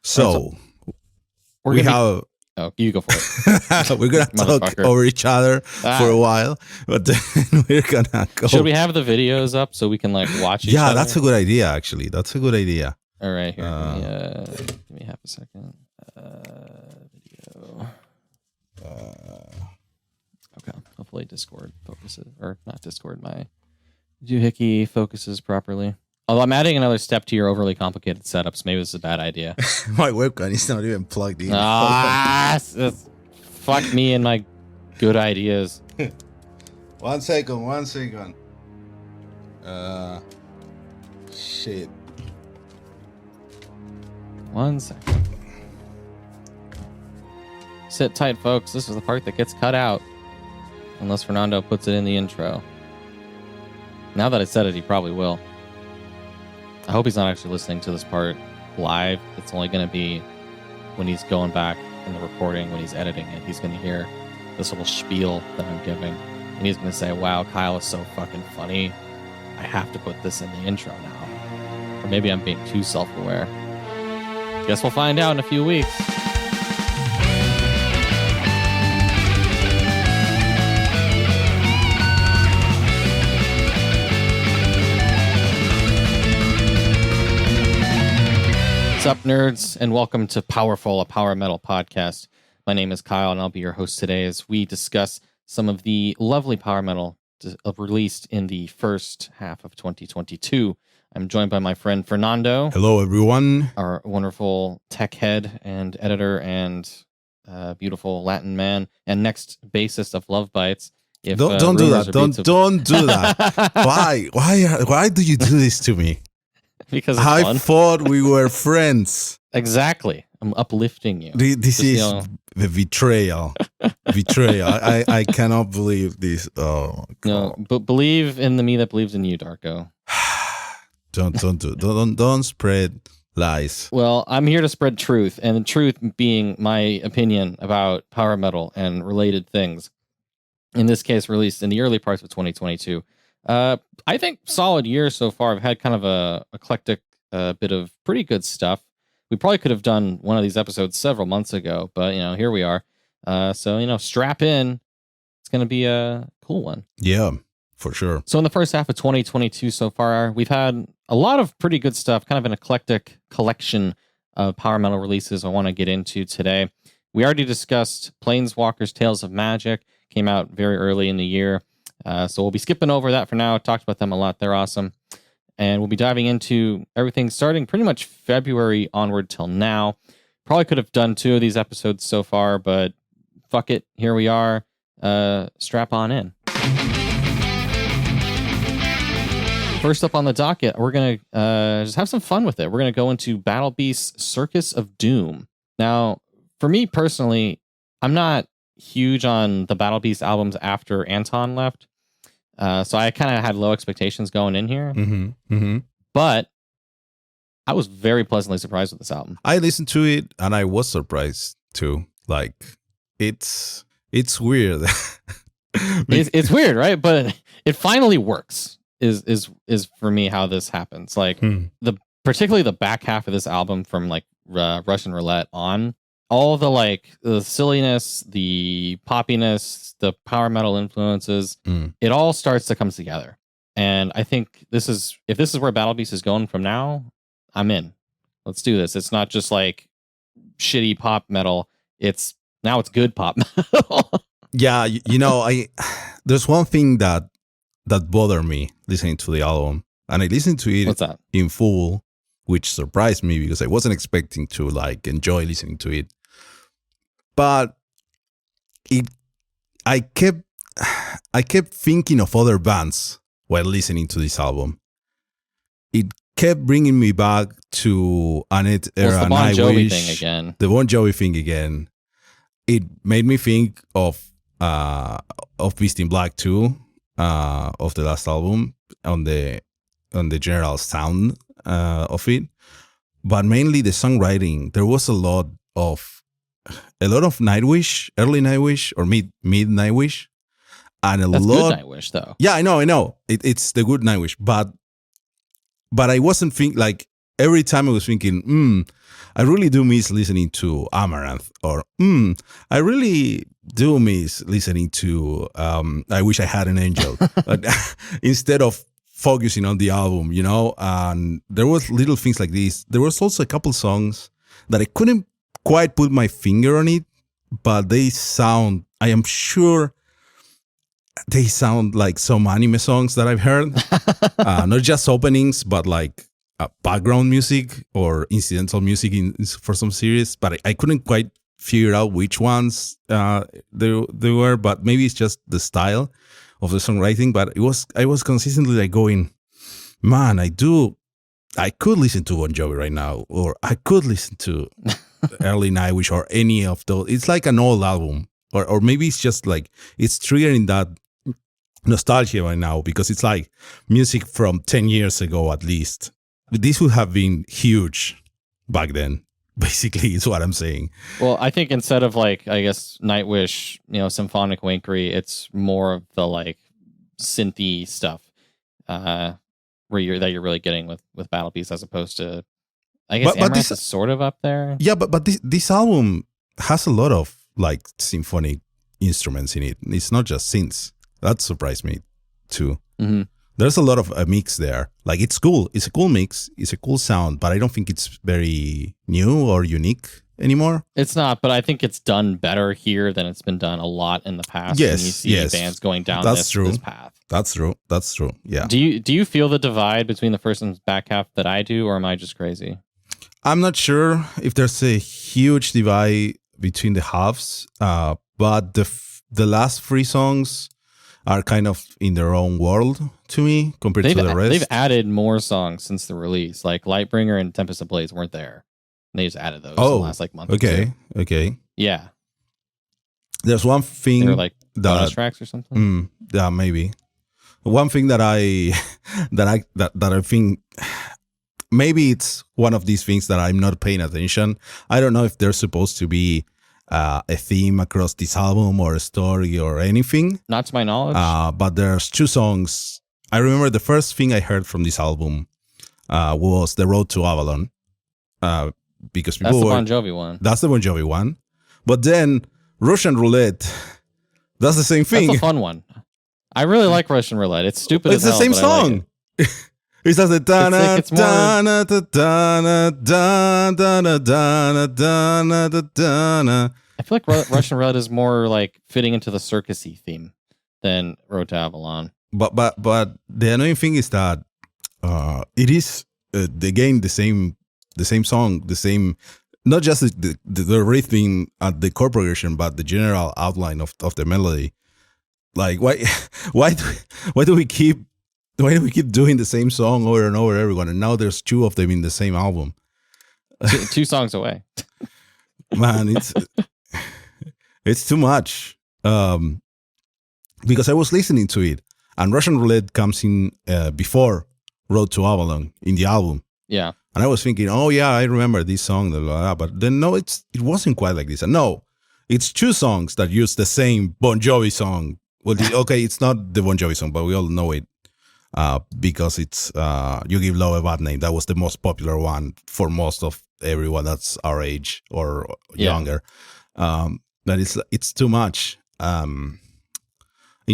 So we have. Oh, you go for it. We're gonna talk over each other for a while, but then we're gonna go. Should we have the videos up so we can like watch each other? Yeah, that's a good idea. Actually, that's a good idea. All right, here. Give me half a second. Video. Okay. Hopefully Discord focuses, or not Discord. My doohickey focuses properly. Although I'm adding another step to your overly complicated setups. Maybe this is a bad idea. My webcam is not even plugged in. Fuck me and my good ideas. One second. Shit. 1 second. Sit tight, folks. This is the part that gets cut out. Unless Fernando puts it in the intro. Now that I said it, he probably will. I hope he's not actually listening to this part live. It's only going to be when he's going back in the recording, when he's editing it. He's going to hear this little spiel that I'm giving. And he's going to say, wow, Kyle is so fucking funny. I have to put this in the intro now. Or maybe I'm being too self-aware. Guess we'll find out in a few weeks. Sup Nerds, and welcome to Powerful, a power metal podcast. My name is Kyle, and I'll be your host today as we discuss some of the lovely power metal released in the first half of 2022. I'm joined by my friend Fernando. Hello, everyone. Our wonderful tech head and editor and beautiful Latin man, and next bassist of Love Bites. Don't do that. Don't do that. Why do you do this to me? Because it's fun. I thought we were friends. Exactly. I'm uplifting you. This is the betrayal. I cannot believe this. Oh, God. No, but believe in the me that believes in you, Darko. Don't spread lies. Well, I'm here to spread truth, and the truth being my opinion about power metal and related things. In this case, released in the early parts of 2022. I think solid year so far. I've had kind of a eclectic bit of pretty good stuff. We probably could have done one of these episodes several months ago, but here we are. So strap in. It's going to be a cool one. Yeah, for sure. So in the first half of 2022 so far, we've had a lot of pretty good stuff, kind of an eclectic collection of power metal releases I want to get into today. We already discussed Planeswalker's Tales of Magic, came out very early in the year. So we'll be skipping over that for now. Talked about them a lot. They're awesome. And we'll be diving into everything starting pretty much February onward till now. Probably could have done 2 of these episodes so far, but fuck it. Here we are. Strap on in. First up on the docket, we're going to just have some fun with it. We're going to go into Battle Beast's Circus of Doom. Now, for me personally, I'm not huge on the Battle Beast albums after Anton left. So I kind of had low expectations going in here. But I was very pleasantly surprised with this album. I listened to it and I was surprised too. Like it's weird. it's weird, right? But it finally works. Is for me how this happens. Like particularly the back half of this album from like Russian Roulette on. All the silliness, the poppiness, the power metal influences, it all starts to come together. And I think if this is where Battle Beast is going from now, I'm in. Let's do this. It's not just like shitty pop metal. It's good pop metal. Yeah, there's one thing that bothered me listening to the album, and I listened to it What's that? In full, which surprised me because I wasn't expecting to enjoy listening to it. But I kept thinking of other bands while listening to this album. It kept bringing me back to Annette era, the Bon Jovi thing again. The Bon Jovi thing again. It made me think of Beast in Black too, of the last album on the general sound of it, but mainly the songwriting. There was a lot of Nightwish, early Nightwish or mid Nightwish, and That's good Nightwish though. Yeah, I know. It's the good Nightwish, but I wasn't every time I was thinking, I really do miss listening to Amaranth, or I really do miss listening to I Wish I Had an Angel. But instead of focusing on the album, and there was little things like this. There was also a couple songs that I couldn't quite put my finger on it, but they sound, I am sure they sound like some anime songs that I've heard. Not just openings, but like background music or incidental music for some series. But I couldn't quite figure out which ones they were, but maybe it's just the style of the songwriting. But I was consistently like going, man, I could listen to Bon Jovi right now, or I could listen to Early Nightwish or any of those. It's like an old album, or maybe it's just like it's triggering that nostalgia right now because it's like music from 10 years ago at least. This would have been huge back then. Basically, is what I'm saying. Well, I think instead of like, I guess, Nightwish, symphonic wankery, it's more of the like synthy stuff where you're really getting with Battle Beast as opposed to, I guess, Amaranth is sort of up there. Yeah, but this album has a lot of like symphonic instruments in it. It's not just synths. That surprised me too. Mm-hmm. There's a lot of a mix there. Like, it's cool. It's a cool mix. It's a cool sound, but I don't think it's very new or unique anymore. It's not, but I think it's done better here than it's been done a lot in the past. Yes, when you see bands going down this path. That's true. Yeah. Do you feel the divide between the first and back half that I do, or am I just crazy? I'm not sure if there's a huge divide between the halves, but the last three songs are kind of in their own world to me compared to the rest. They've added more songs since the release. Like Lightbringer and Tempest of Blades weren't there. They just added those in the last like month. Okay. Yeah. There's one thing. They were like bonus tracks or something. Yeah, maybe. One thing that I think maybe it's one of these things that I'm not paying attention. I don't know if there's supposed to be a theme across this album or a story or anything. Not to my knowledge. But there's two songs. I remember the first thing I heard from this album was The Road to Avalon. Because people that's the Bon Jovi one. That's the Bon Jovi one. But then Russian Roulette, that's the same thing. That's a fun one. I really like Russian Roulette. It's stupid. It's the same song. It does the dana dana dana dana dana dana dana. I feel like Russian Roulette is more like fitting into the circusy theme than Road to Avalon. But the annoying thing is that it is again the same song, the same, not just the rhythm and the chord progression, but the general outline of the melody. Like why do we keep doing the same song over and over, everyone? And now there's two of them in the same album. Two songs away. Man, it's too much. Because I was listening to it, and Russian Roulette comes in before Road to Avalon in the album. Yeah. And I was thinking, oh yeah, I remember this song, blah, blah, blah. But then no, it wasn't quite like this. And no, it's two songs that use the same Bon Jovi song. Well, okay, it's not the Bon Jovi song, but we all know it because it's You Give Love a Bad Name. That was the most popular one for most of everyone that's our age or younger. But it's too much. In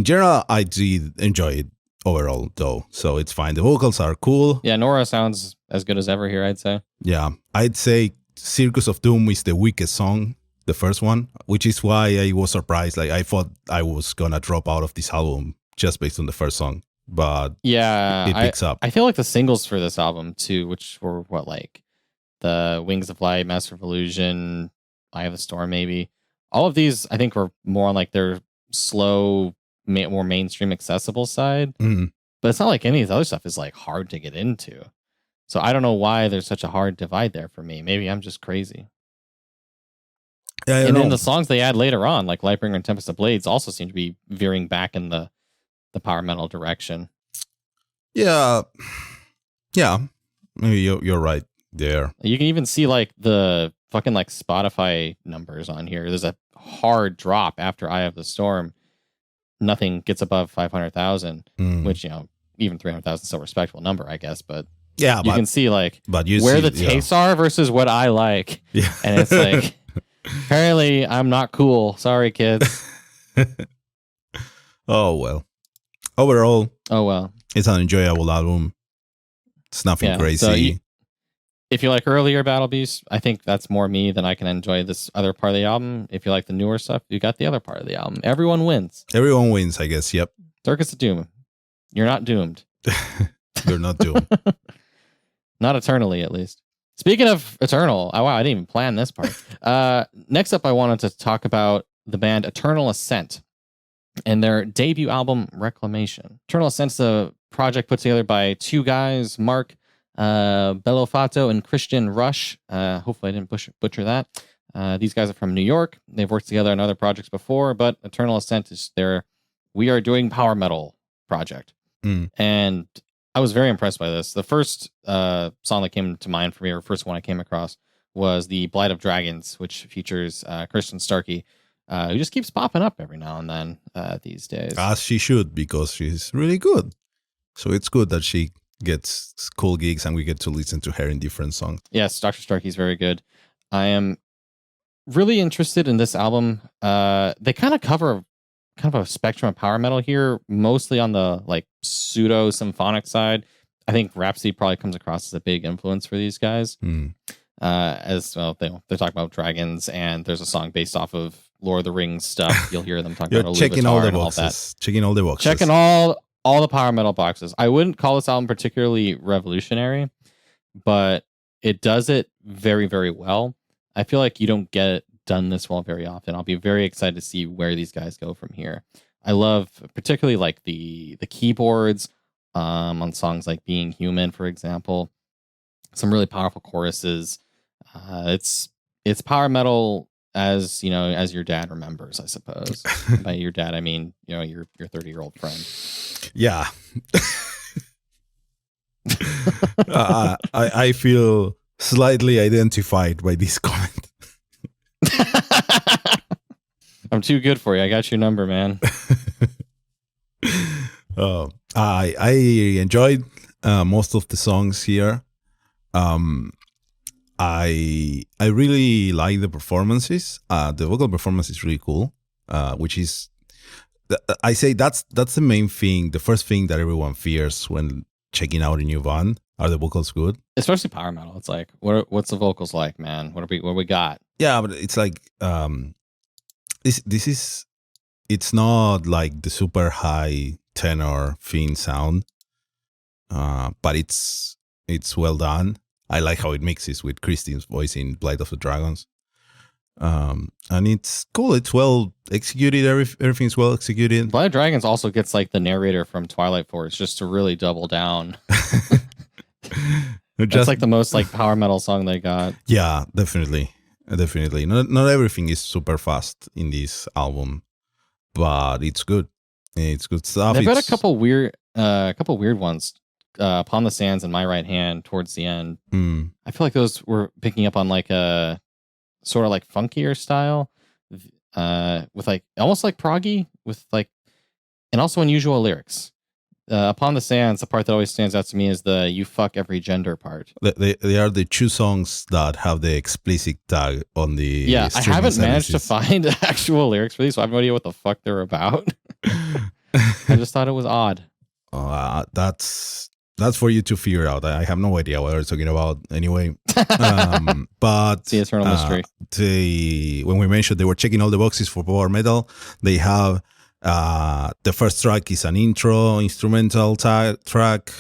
general, I did enjoy it overall, though, so it's fine. The vocals are cool. Yeah, Nora sounds as good as ever here, I'd say. Yeah, I'd say Circus of Doom is the weakest song, the first one, which is why I was surprised. Like, I thought I was gonna drop out of this album just based on the first song, but yeah, it picks up. I feel like the singles for this album too, which were like the Wings of Light, Master of Illusion, Eye of the Storm, maybe. All of these, I think, were more on like their slow, more mainstream accessible side. Mm. But it's not like any of the other stuff is like hard to get into. So I don't know why there's such a hard divide there for me. Maybe I'm just crazy. Yeah, and then the songs they add later on, like Lightbringer and Tempest of Blades, also seem to be veering back in the power metal direction. Yeah. Maybe you're right there. You can even see like the fucking like Spotify numbers on here. There's a hard drop after Eye of the Storm. Nothing gets above 500,000, which, even 300,000 is still a respectable number, I guess. But Yeah, you can see like but where the tastes are versus what I like. Yeah. And it's like, apparently I'm not cool. Sorry, kids. Oh, well. Overall, it's an enjoyable album. It's nothing crazy. So if you like earlier Battle Beasts, I think that's more me than I can enjoy this other part of the album. If you like the newer stuff, you got the other part of the album. Everyone wins. Everyone wins, I guess. Yep. Circus of Doom. You're not doomed. You're not doomed. Not eternally, at least. Speaking of Eternal, wow, I didn't even plan this part. Next up, I wanted to talk about the band Eternal Ascent and their debut album, Reclamation. Eternal Ascent's a project put together by two guys, Mark Bellofato and Christian Rush. Hopefully I didn't butcher that. These guys are from New York. They've worked together on other projects before, but Eternal Ascent is their We Are Doing Power Metal project. And I was very impressed by this. The first song that came to mind for me, or first one I came across, was the Blight of Dragons, which features Kristen Starkey, who just keeps popping up every now and then these days. As she should, because she's really good. So it's good that she gets cool gigs and we get to listen to her in different songs. Yes, Dr. Starkey's very good. I am really interested in this album. They kind of cover kind of a spectrum of power metal here, mostly on the like pseudo symphonic side. I think Rhapsody probably comes across as a big influence for these guys. As well, they're talking about dragons, and there's a song based off of Lord of the Rings stuff. You'll hear them talking about checking all the boxes. boxes. Checking all the boxes. Checking all the power metal boxes. I wouldn't call this album particularly revolutionary, but it does it very, very well. I feel like you don't get it done this well very often. I'll be very excited to see where these guys go from here. I love particularly like the keyboards on songs like Being Human, for example. Some really powerful choruses. It's power metal as you know, as your dad remembers, I suppose. By your dad, I mean your 30-year-old friend. Yeah. I feel slightly identified by this comment. I'm too good for you. I got your number, man. I enjoyed most of the songs here. I really like the performances. The vocal performance is really cool, which is I say that's the main thing. The first thing that everyone fears when checking out a new band. Are the vocals good? Especially power metal. It's like, what's the vocals like, man? What we got? Yeah, but it's like it's not like the super high tenor thin sound, but it's well done. I like how it mixes with Christine's voice in Blight of the Dragons. And it's cool. It's well executed. Everything's well executed. Blight of Dragons also gets like the narrator from Twilight Force just to really double down. That's like the most like power metal song they got. Yeah, definitely. Not everything is super fast in this album, but it's good. It's good stuff. They've got a couple weird ones. Upon the Sands and My Right Hand towards the end. I feel like those were picking up on like a sort of like funkier style, with like almost like proggy with like, and also unusual lyrics. Upon the Sands, the part that always stands out to me is the "you fuck every gender" part. They are the two songs that have the explicit tag on the. Yeah, I haven't managed to find actual lyrics for these, so I have no idea what the fuck they're about. I just thought it was odd. That's for you to figure out. I have no idea what they're talking about anyway. But the eternal mystery. When we mentioned they were checking all the boxes for power metal, they have. The first track is an instrumental track.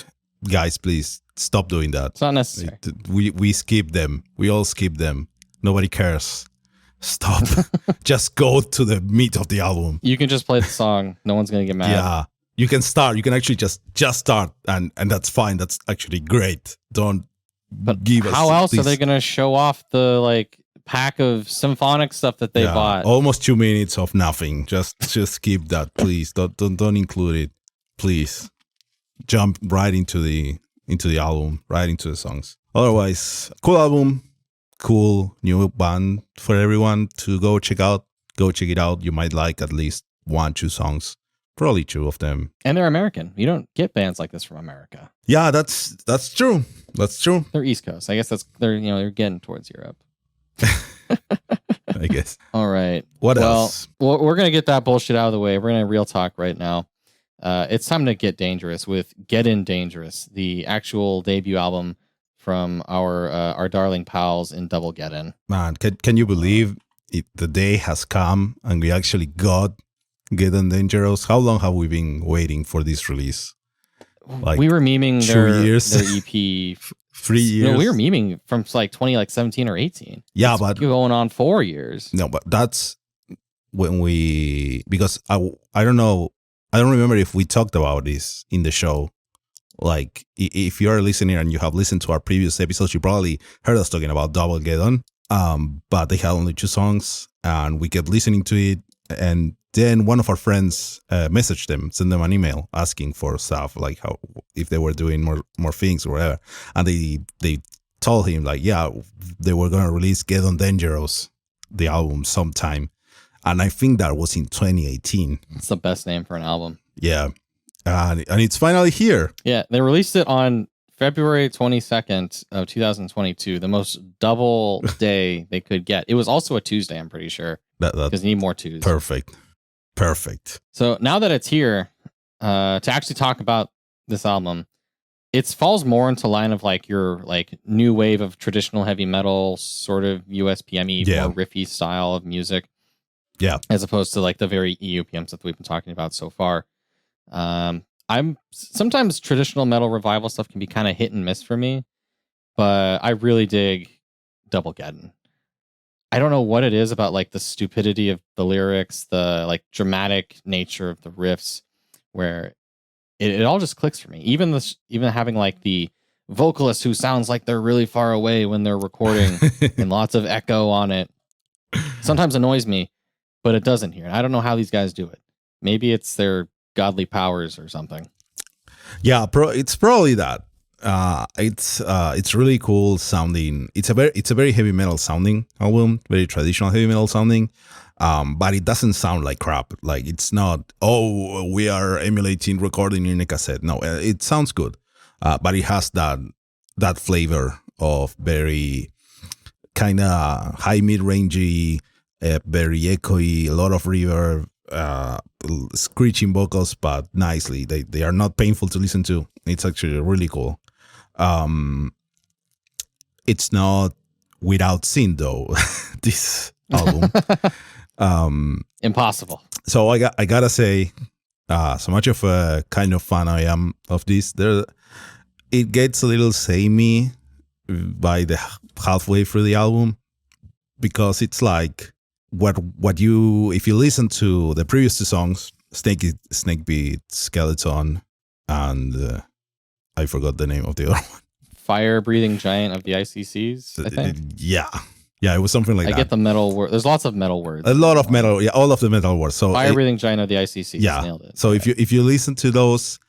Guys, please stop doing that. It's not necessary. We skip them. We all skip them. Nobody cares. Stop. Just go to the meat of the album. You can just play the song. No one's gonna get mad. Yeah, you can start. You can actually just start, and that's fine. That's actually great. Don't give us. How else are they gonna show off the like pack of symphonic stuff that they bought? Almost 2 minutes of nothing. Just skip that, please. Don't include it, please. Jump right into the album, right into the songs. Otherwise, cool album, cool new band for everyone to go check out. Go check it out. You might like at least 1-2 songs Probably two of them. And they're American. You don't get bands like this from America. Yeah, that's true. That's true. They're East Coast. I guess they're getting towards Europe. I guess. All right. What else? Well, we're going to get that bullshit out of the way. We're going to real talk right now. It's time to get dangerous with Geddon Dangerous, the actual debut album from our darling pals in Double Geddon. Man, can you believe the day has come and we actually got Geddon Dangerous? How long have we been waiting for this release? Like we were memeing 2 years, their EP. 3 years. No, we were memeing from like 2017 or 18. Yeah, it's but going on 4 years. No, but that's when because I don't know. I don't remember if we talked about this in the show. Like, if you're a listener and you have listened to our previous episodes, you probably heard us talking about Double Geddon. But they had only 2 songs, and we kept listening to it. And then one of our friends messaged them, sent them an email asking for stuff, like how if they were doing more things or whatever. And they told him, like, yeah, they were going to release Geddon Dangerous, the album, sometime. And I think that was in 2018. It's the best name for an album. Yeah. And it's finally here. Yeah, they released it on February 22nd of 2022, the most double day they could get. It was also a Tuesday, I'm pretty sure, because you need more Tuesdays. Perfect. So now that it's here, to actually talk about this album, it falls more into line of like your like new wave of traditional heavy metal, sort of USPM-y, more riffy style of music. Yeah. As opposed to like the very EUPM stuff we've been talking about so far. I'm sometimes traditional metal revival stuff can be kind of hit and miss for me, but I really dig Double Geddon. I don't know what it is about like the stupidity of the lyrics, the like dramatic nature of the riffs, where it all just clicks for me. Even having like the vocalist who sounds like they're really far away when they're recording and lots of echo on it sometimes annoys me, but it doesn't here. And I don't know how these guys do it. Maybe it's their godly powers or something. Yeah, it's probably that. It's really cool sounding. It's a very heavy metal sounding album, very traditional heavy metal sounding. But it doesn't sound like crap. Like, it's not, oh, we are emulating recording in a cassette. No, it sounds good. But it has that flavor of very kind of high mid-rangey, very echoey, a lot of reverb, screeching vocals, but nicely. They are not painful to listen to. It's actually really cool. It's not without sin though. This album. Impossible. So I gotta say, so much of a kind of fan I am of this. It gets a little samey by the halfway through the album, because it's like what you, if you listen to the previous 2 songs, Snakebeat, Skeleton, and I forgot the name of the other one. Fire Breathing Giant of the ICCs, I think. Yeah, it was something like that. I get the metal word. There's lots of metal words. A lot of metal, yeah, all of the metal words. So Fire Breathing Giant of the ICCs. Yeah. Nailed it. So if you listen to those,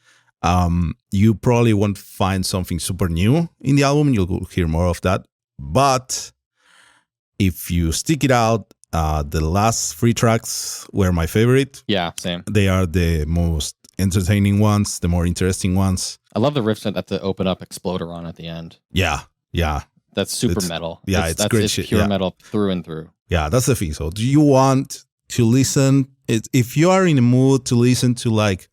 you probably won't find something super new in the album. You'll hear more of that. But if you stick it out, the last 3 tracks were my favorite. Yeah, same. They are the most entertaining ones, the more interesting ones. I love the riffs that the open up exploder on at the end. Yeah. That's super metal. Yeah, it's great shit. Pure metal through and through. Yeah, that's the thing. So do you want to listen? If you are in the mood to listen to like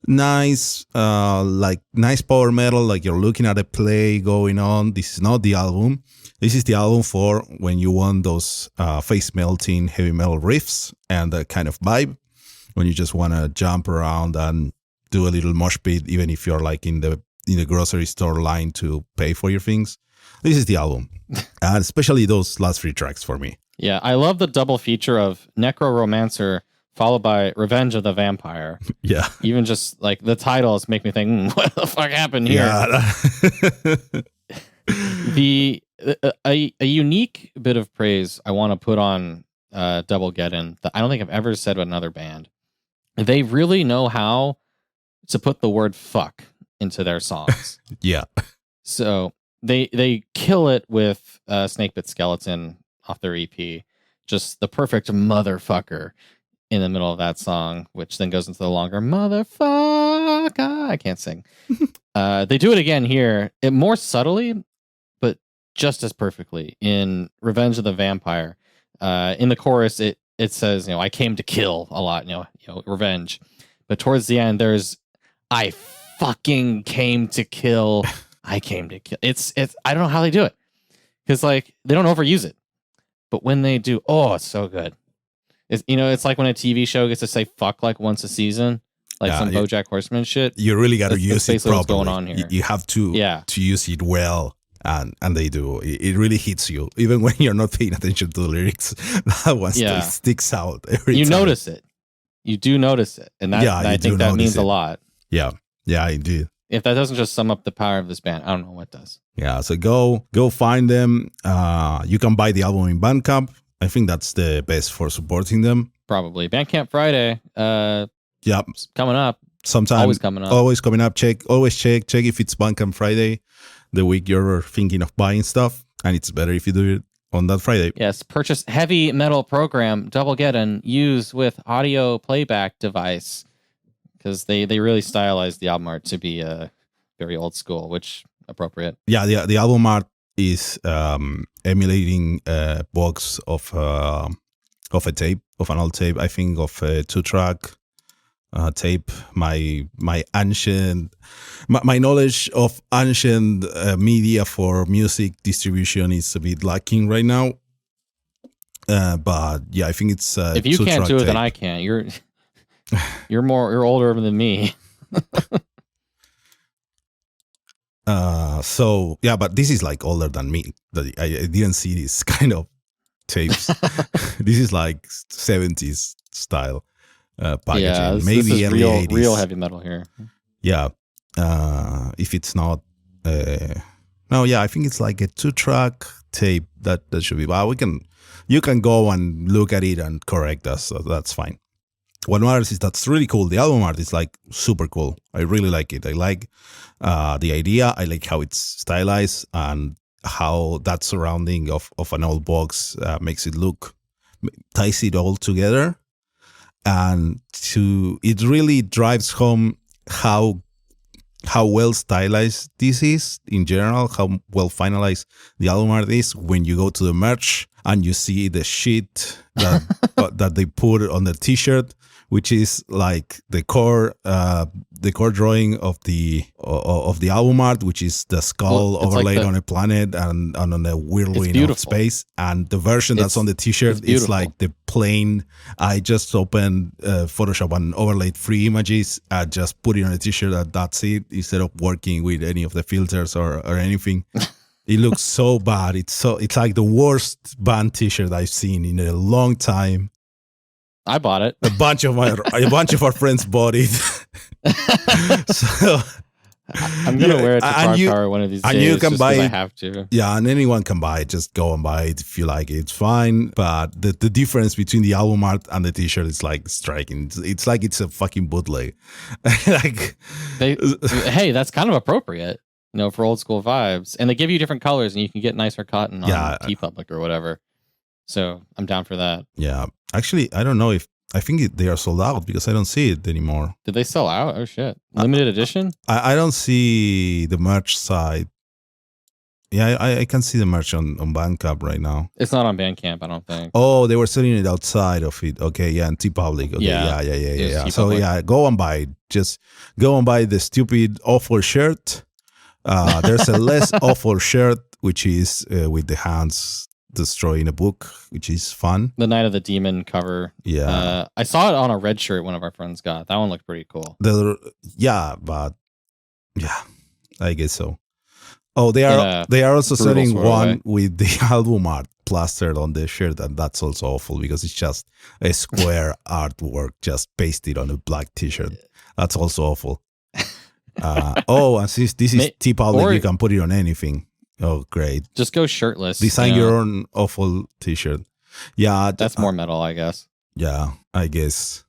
nice power metal, like you're looking at a play going on, this is not the album. This is the album for when you want those face-melting heavy metal riffs and that kind of vibe, when you just want to jump around and do a little mosh pit, even if you're like in the grocery store line to pay for your things. This is the album, and especially those last 3 tracks for me. Yeah, I love the double feature of Necromancer followed by Revenge of the Vampire. Yeah. Even just like the titles make me think, what the fuck happened here? Yeah. A unique bit of praise I want to put on Double Geddon that I don't think I've ever said with another band. They really know how to put the word fuck into their songs. Yeah. So they kill it with Snakebit Skeleton off their EP. Just the perfect motherfucker in the middle of that song, which then goes into the longer motherfucker. I can't sing. They do it again here, more subtly, but just as perfectly in Revenge of the Vampire. In the chorus, it says, I came to kill a lot, revenge. But towards the end, there's, I fucking came to kill. I came to kill. It's. I don't know how they do it, because like they don't overuse it, but when they do, it's so good. It's like when a TV show gets to say fuck like once a season, like some BoJack Horseman shit. You really got to use it properly. What's going on here. You have to use it well, and they do. It really hits you, even when you're not paying attention to the lyrics. That one sticks out every time. You notice it. You do notice it, and I think that means a lot. Yeah, indeed. If that doesn't just sum up the power of this band, I don't know what does. Yeah, so go find them. You can buy the album in Bandcamp. I think that's the best for supporting them. Probably. Bandcamp Friday. Coming up. Sometime. Always coming up. Always coming up. Always check if it's Bandcamp Friday, the week you're thinking of buying stuff. And it's better if you do it on that Friday. Yes, purchase heavy metal program, Double Geddon, used with audio playback device. Because they really stylized the album art to be very old school, which appropriate. Yeah, the album art is emulating a box of a tape, of an old tape, I think of a 2-track tape. My knowledge of ancient media for music distribution is a bit lacking right now. But yeah, I think it's if you can't do it, then I can't. You're older than me. So yeah, but this is like older than me. I didn't see this kind of tapes. This is like 70s style packaging. Yeah, maybe this is early 80s. Real heavy metal here. Yeah. If it's not, I think it's like a 2-track tape that should be. But you can go and look at it and correct us. So that's fine. What matters is that's really cool. The album art is like super cool. I really like it. I like the idea. I like how it's stylized and how that surrounding of an old box makes it look, ties it all together. And it really drives home how well stylized this is in general, how well finalized the album art is when you go to the merch and you see the shit that they put on the t-shirt, which is like the core drawing of the album art, which is the skull overlaid on a planet and on a whirlwind of space. And the version that's on the t-shirt is like the plain. I just opened Photoshop and overlaid 3 images. I just put it on a t-shirt and that's it, instead of working with any of the filters or anything. It looks so bad. It's like the worst band t-shirt I've seen in a long time. I bought it. A bunch of our friends bought it. So I'm gonna wear it to Car Power one of these days. And you can buy it. I have to. Yeah, and anyone can buy it. Just go and buy it if you like it. It's fine. But the difference between the album art and the t-shirt is like striking. It's like it's a fucking bootleg. Hey, that's kind of appropriate, for old school vibes. And they give you different colors, and you can get nicer cotton on TeePublic or whatever. So I'm down for that. Yeah. Actually, I don't know I think they are sold out because I don't see it anymore. Did they sell out? Oh, shit. Limited edition? I don't see the merch side. Yeah, I can see the merch on Bandcamp right now. It's not on Bandcamp, I don't think. Oh, they were selling it outside of it. Okay, yeah, and TeePublic. Okay, yeah. So, go and buy it. Just go and buy the stupid awful shirt. There's a less awful shirt, which is with the hands destroying a book, which is fun. The Night of the Demon cover. Yeah. I saw it on a red shirt one of our friends got. That one looked pretty cool. I guess so. Oh, they are also selling one with the album art plastered on the shirt, and that's also awful because it's just a square artwork just pasted on a black t-shirt. That's also awful. And since this is TeePublic, you can put it on anything. Oh, great. Just go shirtless. Design your own awful t-shirt. Yeah. That's more metal, I guess. Yeah, I guess.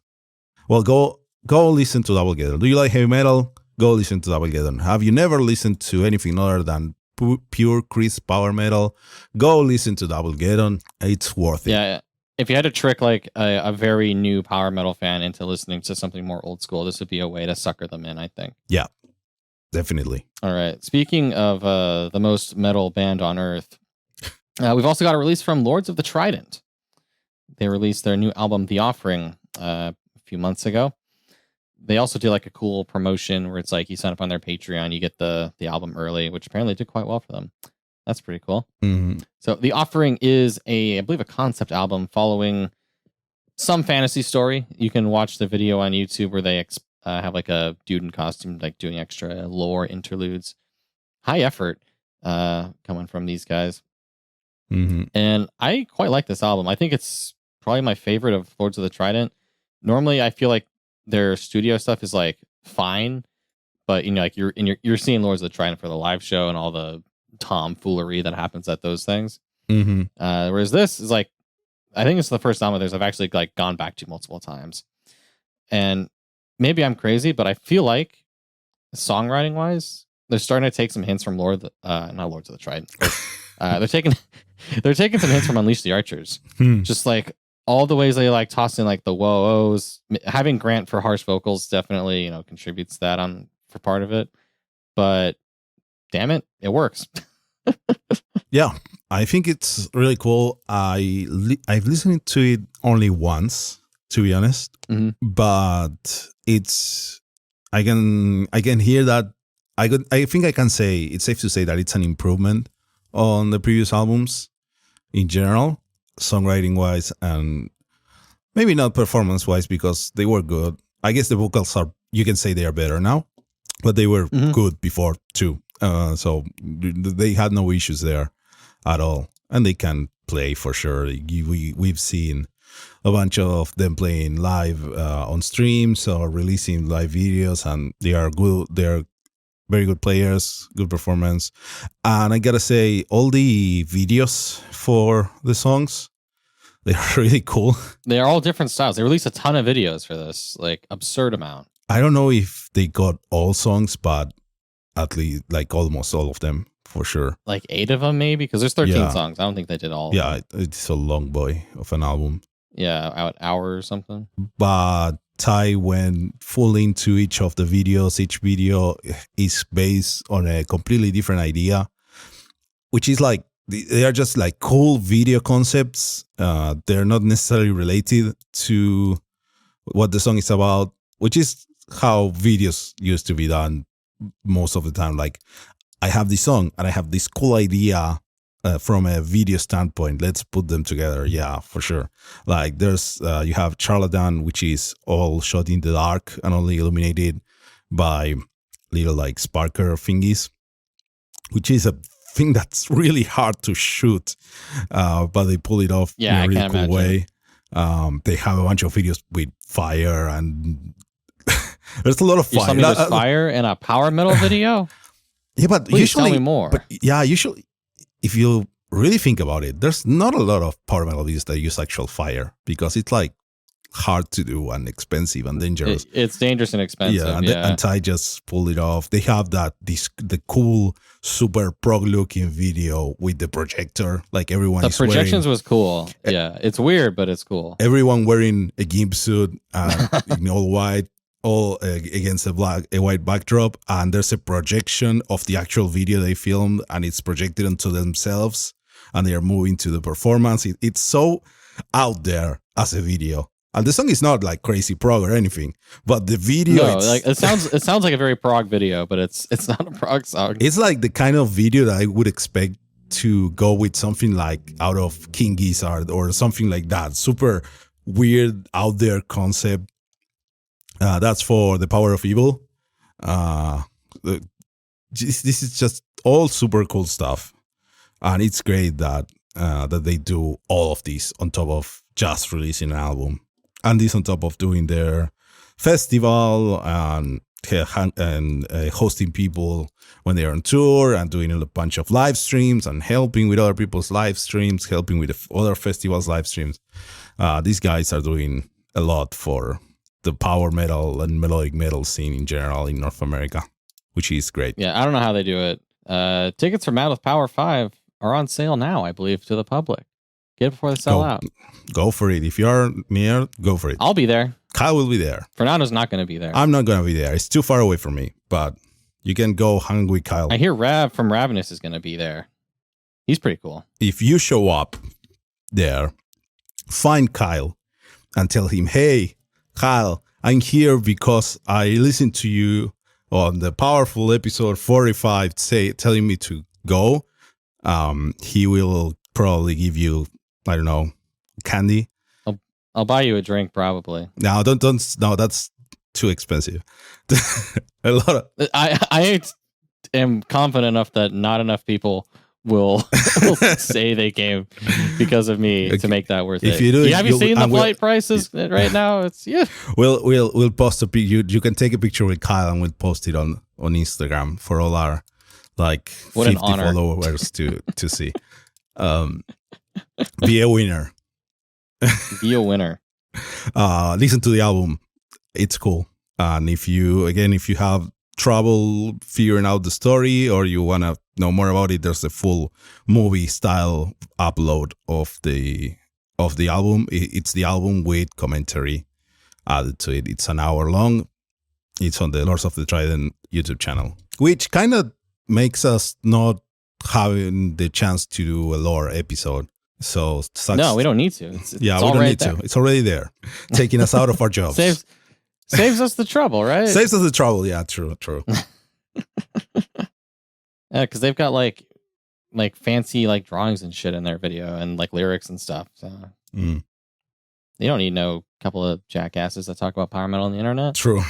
Well, go listen to Double Geddon. Do you like heavy metal? Go listen to Double Geddon. Have you never listened to anything other than pure crisp power metal? Go listen to Double Geddon. It's worth it. Yeah. if you had to trick like a very new power metal fan into listening to something more old school, this would be a way to sucker them in, I think. Yeah, definitely. All right. Speaking of the most metal band on earth, we've also got a release from Lords of the Trident. They released their new album, The Offering, a few months ago. They also do like a cool promotion where it's like you sign up on their Patreon, you get the album early, which apparently did quite well for them. That's pretty cool. Mm-hmm. So The Offering is I believe a concept album following some fantasy story. You can watch the video on YouTube where they have like a dude in costume, like doing extra lore interludes. High effort coming from these guys. Mm-hmm. And I quite like this album. I think it's probably my favorite of Lords of the Trident. Normally, I feel like their studio stuff is like fine, but you know, like you're seeing Lords of the Trident for the live show and all the tomfoolery that happens at those things. Mm-hmm. Whereas this is like, I think it's the first album of theirs I've actually like gone back to multiple times. And maybe I'm crazy, but I feel like songwriting wise, they're starting to take some hints from not Lords of the Trident. They're taking some hints from Unleash the Archers. Just like all the ways they like toss in like the whoa-ohs. Having Grant for harsh vocals definitely, contributes that for part of it. But damn it works. Yeah, I think it's really cool. I've listened to it only once, to be honest, but I can hear that. I think I can say it's safe to say that it's an improvement on the previous albums in general, songwriting wise, and maybe not performance wise because they were good. I guess the vocals you can say they are better now, but they were good before too. So they had no issues there at all, and they can play for sure. We've seen a bunch of them playing live on streams or releasing live videos, and they are good. They are very good players, good performance, and I gotta say, all the videos for the songs, they are really cool. They are all different styles. They released a ton of videos for this, like absurd amount. I don't know if they got all songs, but at least like almost all of them for sure. Like 8 of them, maybe, because there's 13 songs. I don't think they did all. Yeah, it's a long boy of an album. Yeah, an hour or something. But Ty went full into each of the videos. Each video is based on a completely different idea, which is like they are just like cool video concepts. They're not necessarily related to what the song is about, which is how videos used to be done most of the time. Like, I have this song and I have this cool idea from a video standpoint. Let's put them together. Yeah, for sure. Like there's you have Charlatan, which is all shot in the dark and only illuminated by little like sparkler thingies, which is a thing that's really hard to shoot, but they pull it off in a really cool way. They have a bunch of videos with fire, and there's a lot of fire. There's fire in a power metal video? Yeah, but Please usually, tell me more. But yeah, usually, if you really think about it, there's not a lot of power metal videos that use actual fire because it's like hard to do and expensive and dangerous. It's dangerous and expensive. Yeah, and Ty just pulled it off. They have the cool, super prog looking video with the projector. Like everyone. The projections was cool. Yeah, it's weird, but it's cool. Everyone wearing a gimp suit in all white. All against a white backdrop, and there's a projection of the actual video they filmed, and it's projected onto themselves, and they are moving to the performance. It's so out there as a video, and the song is not like crazy prog or anything, but the video, it sounds like a very prog video, but it's not a prog song. It's like the kind of video that I would expect to go with something like out of King Gizzard or something like that. Super weird, out there concept. That's for The Power of Evil. This is just all super cool stuff, and it's great that they do all of this on top of just releasing an album, and this on top of doing their festival and hosting people when they're on tour and doing a bunch of live streams and helping with other people's live streams, helping with other festivals' live streams. These guys are doing a lot for the power metal and melodic metal scene in general in North America, which is great. Yeah, I don't know how they do it. Tickets for Mad with Power 5 are on sale now, I believe, to the public. Get it before they sell out. Go for it. If you're near, go for it. I'll be there. Kyle will be there. Fernando's not going to be there. I'm not going to be there. It's too far away from me, but you can go hang with Kyle. I hear Rav from Ravenous is going to be there. He's pretty cool. If you show up there, find Kyle and tell him, hey, Kyle, I'm here because I listened to you on the Poweful episode 45 telling me to go. He will probably give you, I don't know, candy. I'll buy you a drink, probably. No, no, that's too expensive. A lot of I am confident enough that not enough people will say they came because of me to make that worth if it. You do, have you seen the flight prices right now? It's We'll post a picture. You can take a picture with Kyle and we'll post it on Instagram for all our like 50 followers to see. Be a winner. Be a winner. Listen to the album. It's cool. And if you have trouble figuring out the story or you want to know more about it, there's a full movie style upload of the album. It's the album with commentary added to it. It's an hour long. It's on the Lords of the Trident YouTube channel, which kind of makes us not having the chance to do a lore episode. So no, we don't need to. We don't need to. It's already there, taking us out of our jobs. Saves us the trouble, right? Saves us the trouble. Yeah, true. Yeah, because they've got like fancy like drawings and shit in their video and like lyrics and stuff. So you don't need no couple of jackasses that talk about power metal on the internet. True.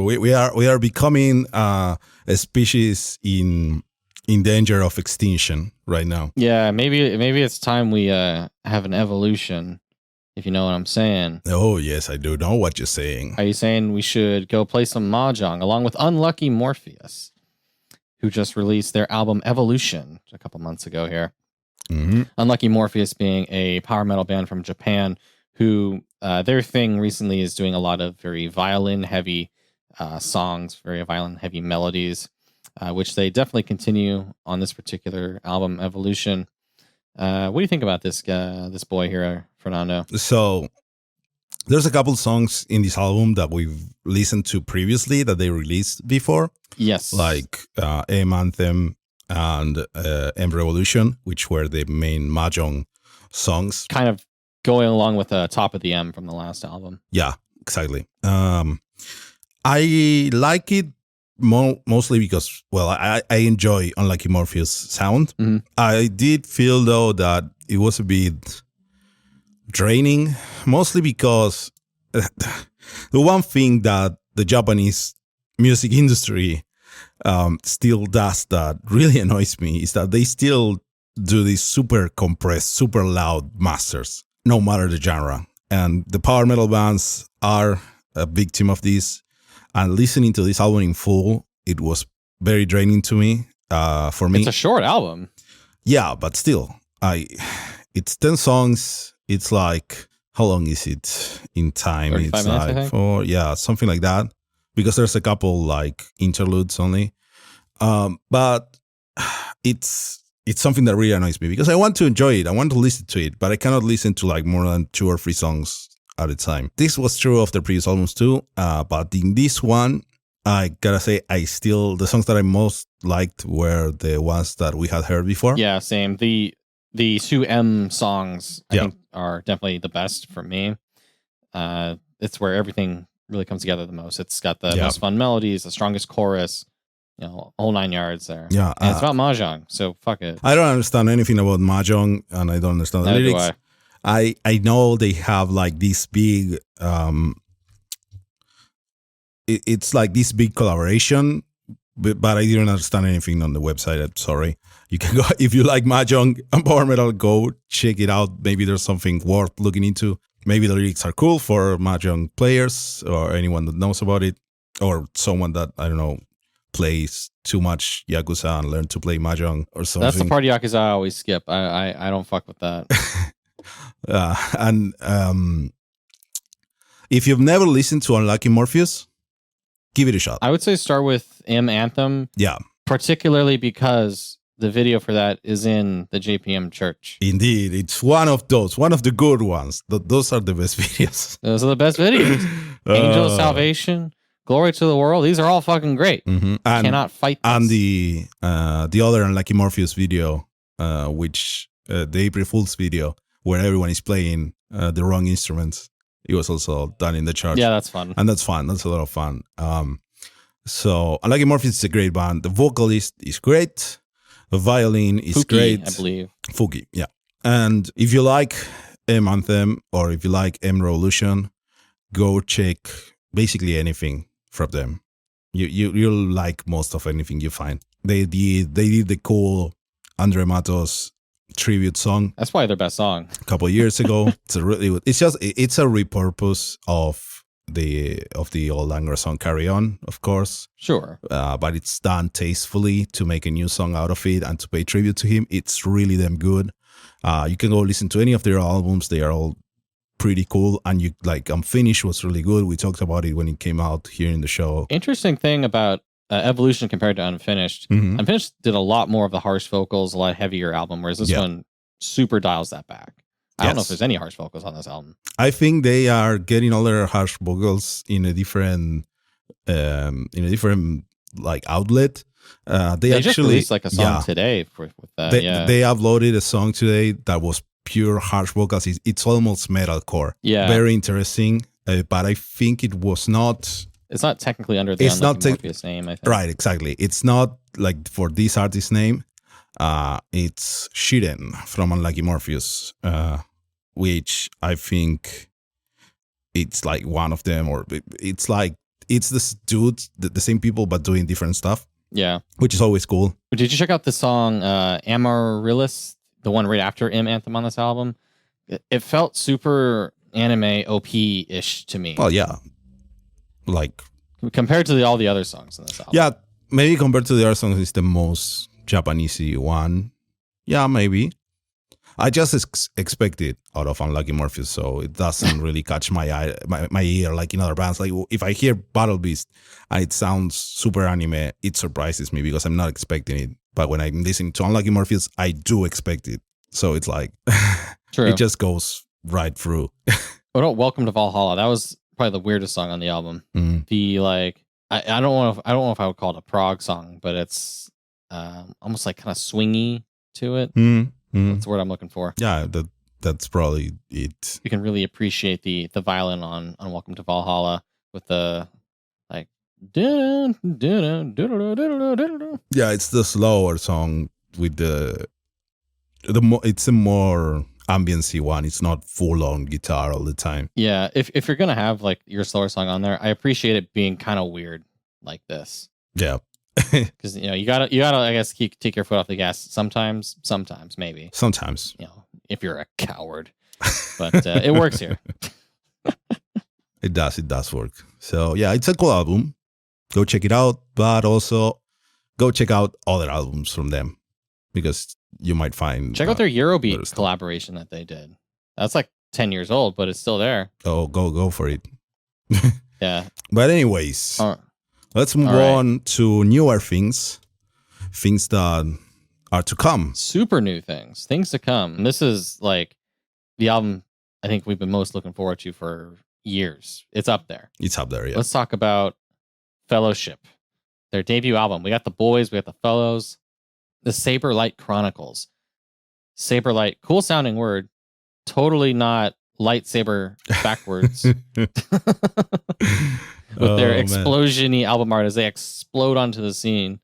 We are becoming a species in danger of extinction right now. Yeah, maybe it's time we have an evolution, if you know what I'm saying. Oh, yes, I do know what you're saying. Are you saying we should go play some Mahjong along with Unlucky Morpheus, who just released their album Evolution a couple months ago here? Mm-hmm. Unlucky Morpheus being a power metal band from Japan who their thing recently is doing a lot of very violin-heavy songs, very violin-heavy melodies. Which they definitely continue on this particular album, Evolution. What do you think about this boy here, Fernando? So there's a couple songs in this album that we've listened to previously that they released before. Yes. Like M Anthem and M Revolution, which were the main Mahjong songs. Kind of going along with Top of the M from the last album. Yeah, exactly. I like it mostly because, well, I enjoy Unlucky Morpheus sound. Mm-hmm. I did feel, though, that it was a bit draining, mostly because the one thing that the Japanese music industry still does that really annoys me is that they still do these super compressed, super loud masters, no matter the genre. And the power metal bands are a victim of this. And listening to this album in full, it was very draining to me. For me, it's a short album. Yeah, but still, it's 10 songs. It's like, how long is it in time? 35 It's minutes, like I think. something like that. Because there's a couple like interludes only. But it's something that really annoys me because I want to enjoy it. I want to listen to it, but I cannot listen to like more than 2 or 3 songs at a time. This was true of the previous albums too, but in this one, I gotta say, the songs that I most liked were the ones that we had heard before. Yeah, same. The 2M songs I think are definitely the best for me. It's where everything really comes together the most. It's got the most fun melodies, the strongest chorus, whole 9 yards there. Yeah, and it's about Mahjong, so fuck it. I don't understand anything about Mahjong, and I don't understand the lyrics. I know they have like this big it's like this big collaboration, but I didn't understand anything on the website. I'm sorry. You can go if you like Mahjong and power metal, go check it out. Maybe there's something worth looking into. Maybe the lyrics are cool for Mahjong players or anyone that knows about it, or someone that, I don't know, plays too much Yakuza and learn to play Mahjong or something. That's the part of Yakuza I always skip. I don't fuck with that. And if you've never listened to Unlucky Morpheus, give it a shot. I would say start with M Anthem. Yeah. Particularly because the video for that is in the JPM church. Indeed, it's one of the good ones. Those are the best videos. Those are the best videos. Angel of Salvation, Glory to the World. These are all fucking great. Mm-hmm. And, cannot fight this. And the other Unlucky Morpheus video, which the April Fool's video, where everyone is playing the wrong instruments. It was also done in the church. Yeah, that's fun. And that's fun. That's a lot of fun. So Unlucky Morpheus is a great band. The vocalist is great. The violin is Fuki, great. I believe. Fuki, yeah. And if you like M Anthem or if you like M Revolution, go check basically anything from them. You'll like most of anything you find. They did the cool Andre Matos tribute song. That's why their best song. A couple of years ago. It's a really good. It's a repurpose of the old Angra song Carry On, of course. Sure. But it's done tastefully to make a new song out of it and to pay tribute to him. It's really damn good. You can go listen to any of their albums. They are all pretty cool. And you like Unfinished was really good. We talked about it when it came out here in the show. Interesting thing about Evolution compared to Unfinished. Mm-hmm. Unfinished did a lot more of the harsh vocals, a lot heavier album, whereas this one super dials that back. I don't know if there's any harsh vocals on this album. I think they are getting all their harsh vocals in a different like outlet. They actually just released like a song today with that. They uploaded a song today that was pure harsh vocals. It's almost metalcore. Yeah, very interesting. But I think it was not. It's not technically under the Morpheus name. I think. Right, exactly. It's not like for this artist's name. It's Geddon from Unlucky Morpheus, which I think it's like one of them, or it's like it's this dude, the same people but doing different stuff. Yeah, which is always cool. Did you check out the song Amaryllis, the one right after M Anthem on this album? It felt super anime OP-ish to me. Well, yeah, like compared to all the other songs in this album. Yeah, maybe compared to the other songs, it's the most Japanesey one. Yeah, maybe. I just expect it out of Unlucky Morpheus, so it doesn't really catch my eye, my ear like in other bands. Like if I hear Battle Beast and it sounds super anime, it surprises me because I'm not expecting it. But when I'm listening to Unlucky Morpheus, I do expect it. So it's like True. It just goes right through. What about Welcome to Valhalla? That was probably the weirdest song on the album. Mm. The like I don't know if I would call it a prog song, but it's almost like kind of swingy to it. That's the word I'm looking for. Yeah, that's probably it. You can really appreciate the violin on Welcome to Valhalla with the like. Yeah, it's the slower song with it's a more ambiency one. It's not full on guitar all the time. Yeah, if you're gonna have like your slower song on there, I appreciate it being kind of weird like this. Yeah. Because you gotta I guess take your foot off the gas sometimes maybe sometimes if you're a coward, but it works here. It does work. So yeah, it's a cool album. Go check it out, but also go check out other albums from them because you might find check out their Eurobeat collaboration that they did. That's like 10 years old, but it's still there. Oh, go for it. Yeah. But anyways. Let's move on to newer things that are to come. Super new things to come. And this is like the album I think we've been most looking forward to for years. It's up there. Yeah. Let's talk about Fellowship, their debut album. We got the boys, we got the fellows, the Saberlight Chronicles. Saberlight, cool sounding word. Totally not lightsaber backwards. With their explosion-y album art as they explode onto the scene.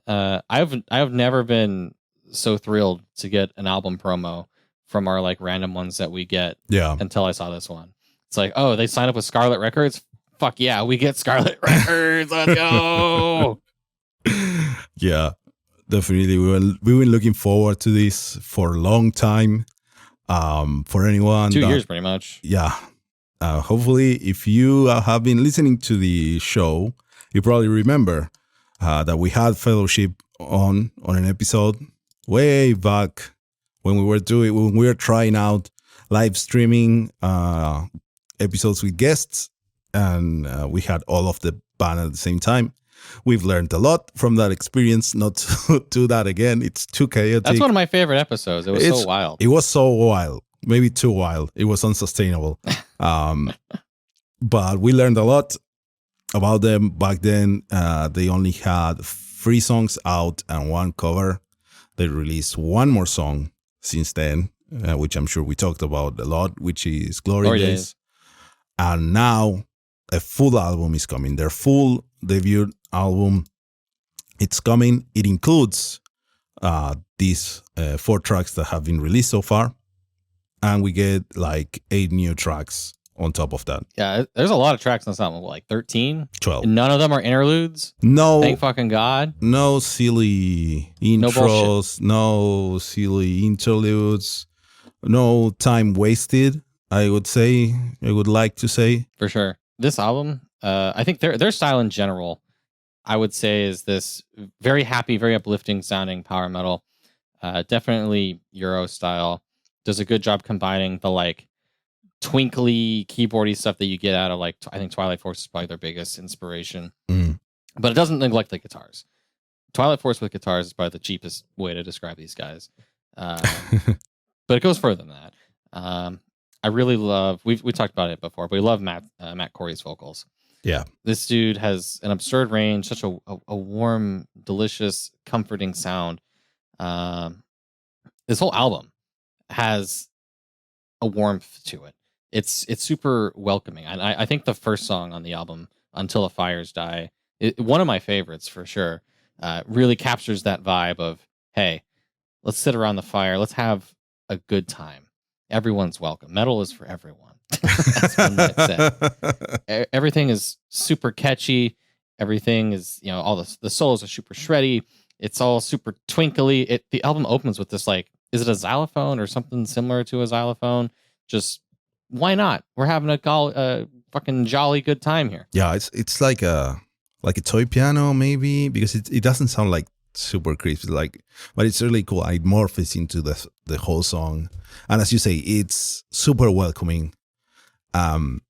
I've never been so thrilled to get an album promo from our like random ones that we get until I saw this one. It's like, oh, they signed up with Scarlet Records? Fuck yeah, we get Scarlet Records. Let's go. Yeah, definitely. We've been looking forward to this for a long time. For anyone 2 years pretty much. Yeah. Hopefully, if you have been listening to the show, you probably remember that we had Fellowship on an episode way back when we were trying out live streaming episodes with guests, and we had all of the band at the same time. We've learned a lot from that experience, not to do that again. It's too chaotic. That's one of my favorite episodes. It was so wild. It was so wild. Maybe too wild. It was unsustainable. But we learned a lot about them back then. They only had 3 songs out and 1 cover. They released 1 more song since then, which I'm sure we talked about a lot, which is Glory Days. And now a full album is coming. Their full debut album, it's coming. It includes these 4 tracks that have been released so far. And we get like 8 new tracks on top of that. Yeah, there's a lot of tracks on this album, like 13? 12. And none of them are interludes? No. Thank fucking God. No silly intros, no silly interludes, no time wasted, I would like to say. For sure. This album, I think their style in general, I would say, is this very happy, very uplifting sounding power metal. Definitely Euro style. Does a good job combining the like twinkly keyboardy stuff that you get out of like I think Twilight Force is probably their biggest inspiration. But it doesn't neglect the guitars. Twilight Force with guitars is probably the cheapest way to describe these guys. But it goes further than that. I really love we talked about it before, but we love Matt Corey's vocals. Yeah. This dude has an absurd range, such a warm, delicious, comforting sound. This whole album has a warmth to it. It's super welcoming. And I think the first song on the album, Until the Fires Die, one of my favorites for sure, really captures that vibe of, hey, let's sit around the fire. Let's have a good time. Everyone's welcome. Metal is for everyone. That's one might say. Everything is super catchy. Everything is, all the solos are super shreddy. It's all super twinkly. The album opens with this, like, is it a xylophone or something similar to a xylophone? Just why not? We're having a fucking jolly good time here. Yeah, it's like a toy piano maybe, because it doesn't sound like super crisp, but it's really cool. It morphs into the whole song, and as you say, it's super welcoming. And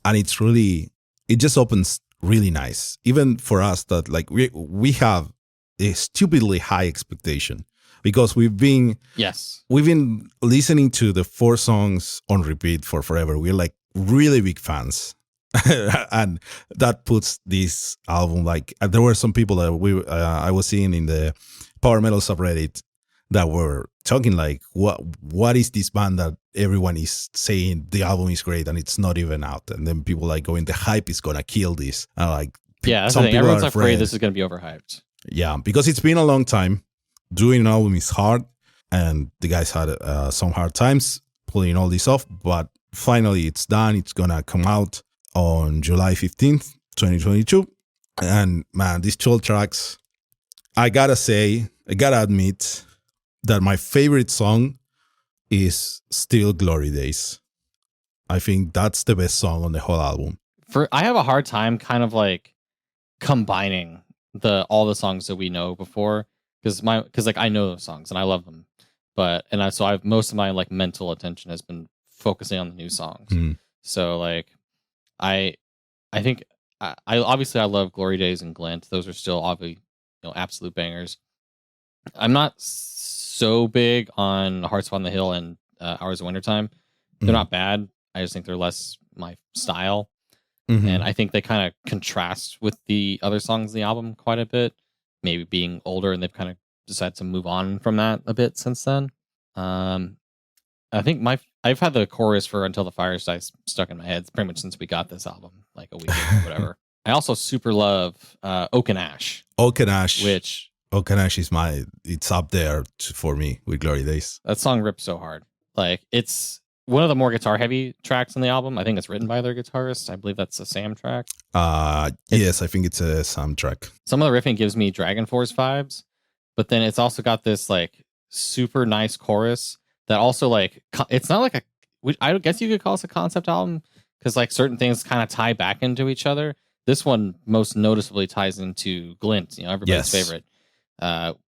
it just opens really nice, even for us that like we have a stupidly high expectation. Because we've been listening to the 4 songs on repeat for forever. We're like really big fans, and that puts this album like. There were some people that I was seeing in the power metal subreddit that were talking like, what is this band that everyone is saying the album is great and it's not even out, and then people like going, the hype is gonna kill this, and like that's the thing. Everyone's afraid this is gonna be overhyped. Yeah, because it's been a long time. Doing an album is hard, and the guys had some hard times pulling all this off, but finally it's done. It's gonna come out on July 15th, 2022. And man, these 12 tracks, I gotta admit that my favorite song is still Glory Days. I think that's the best song on the whole album. I have a hard time kind of like combining all the songs that we know before. Because like I know those songs and I love them, so I've most of my like mental attention has been focusing on the new songs. So like I think I obviously I love Glory Days and Glint. Those are still obviously absolute bangers. I'm not so big on Hearts on the Hill and Hours of Wintertime. They're not bad. I just think they're less my style, and I think they kind of contrast with the other songs in the album quite a bit. Maybe being older, and they've kind of decided to move on from that a bit since then. I think I've had the chorus for Until the Fires Die stuck in my head pretty much since we got this album, like a week ago or whatever. I also super love Oak and Ash. Oak and Ash. Which Oak and Ash is it's up there for me with Glory Days. That song rips so hard. Like, it's one of the more guitar heavy tracks on the album. I think it's written by their guitarist. I believe that's a Sam track. Yes, I think it's a Sam track. Some of the riffing gives me Dragon Force vibes, but then it's also got this like super nice chorus that also like, it's not like I guess you could call this a concept album because like certain things kind of tie back into each other. This one most noticeably ties into Glint, everybody's favorite,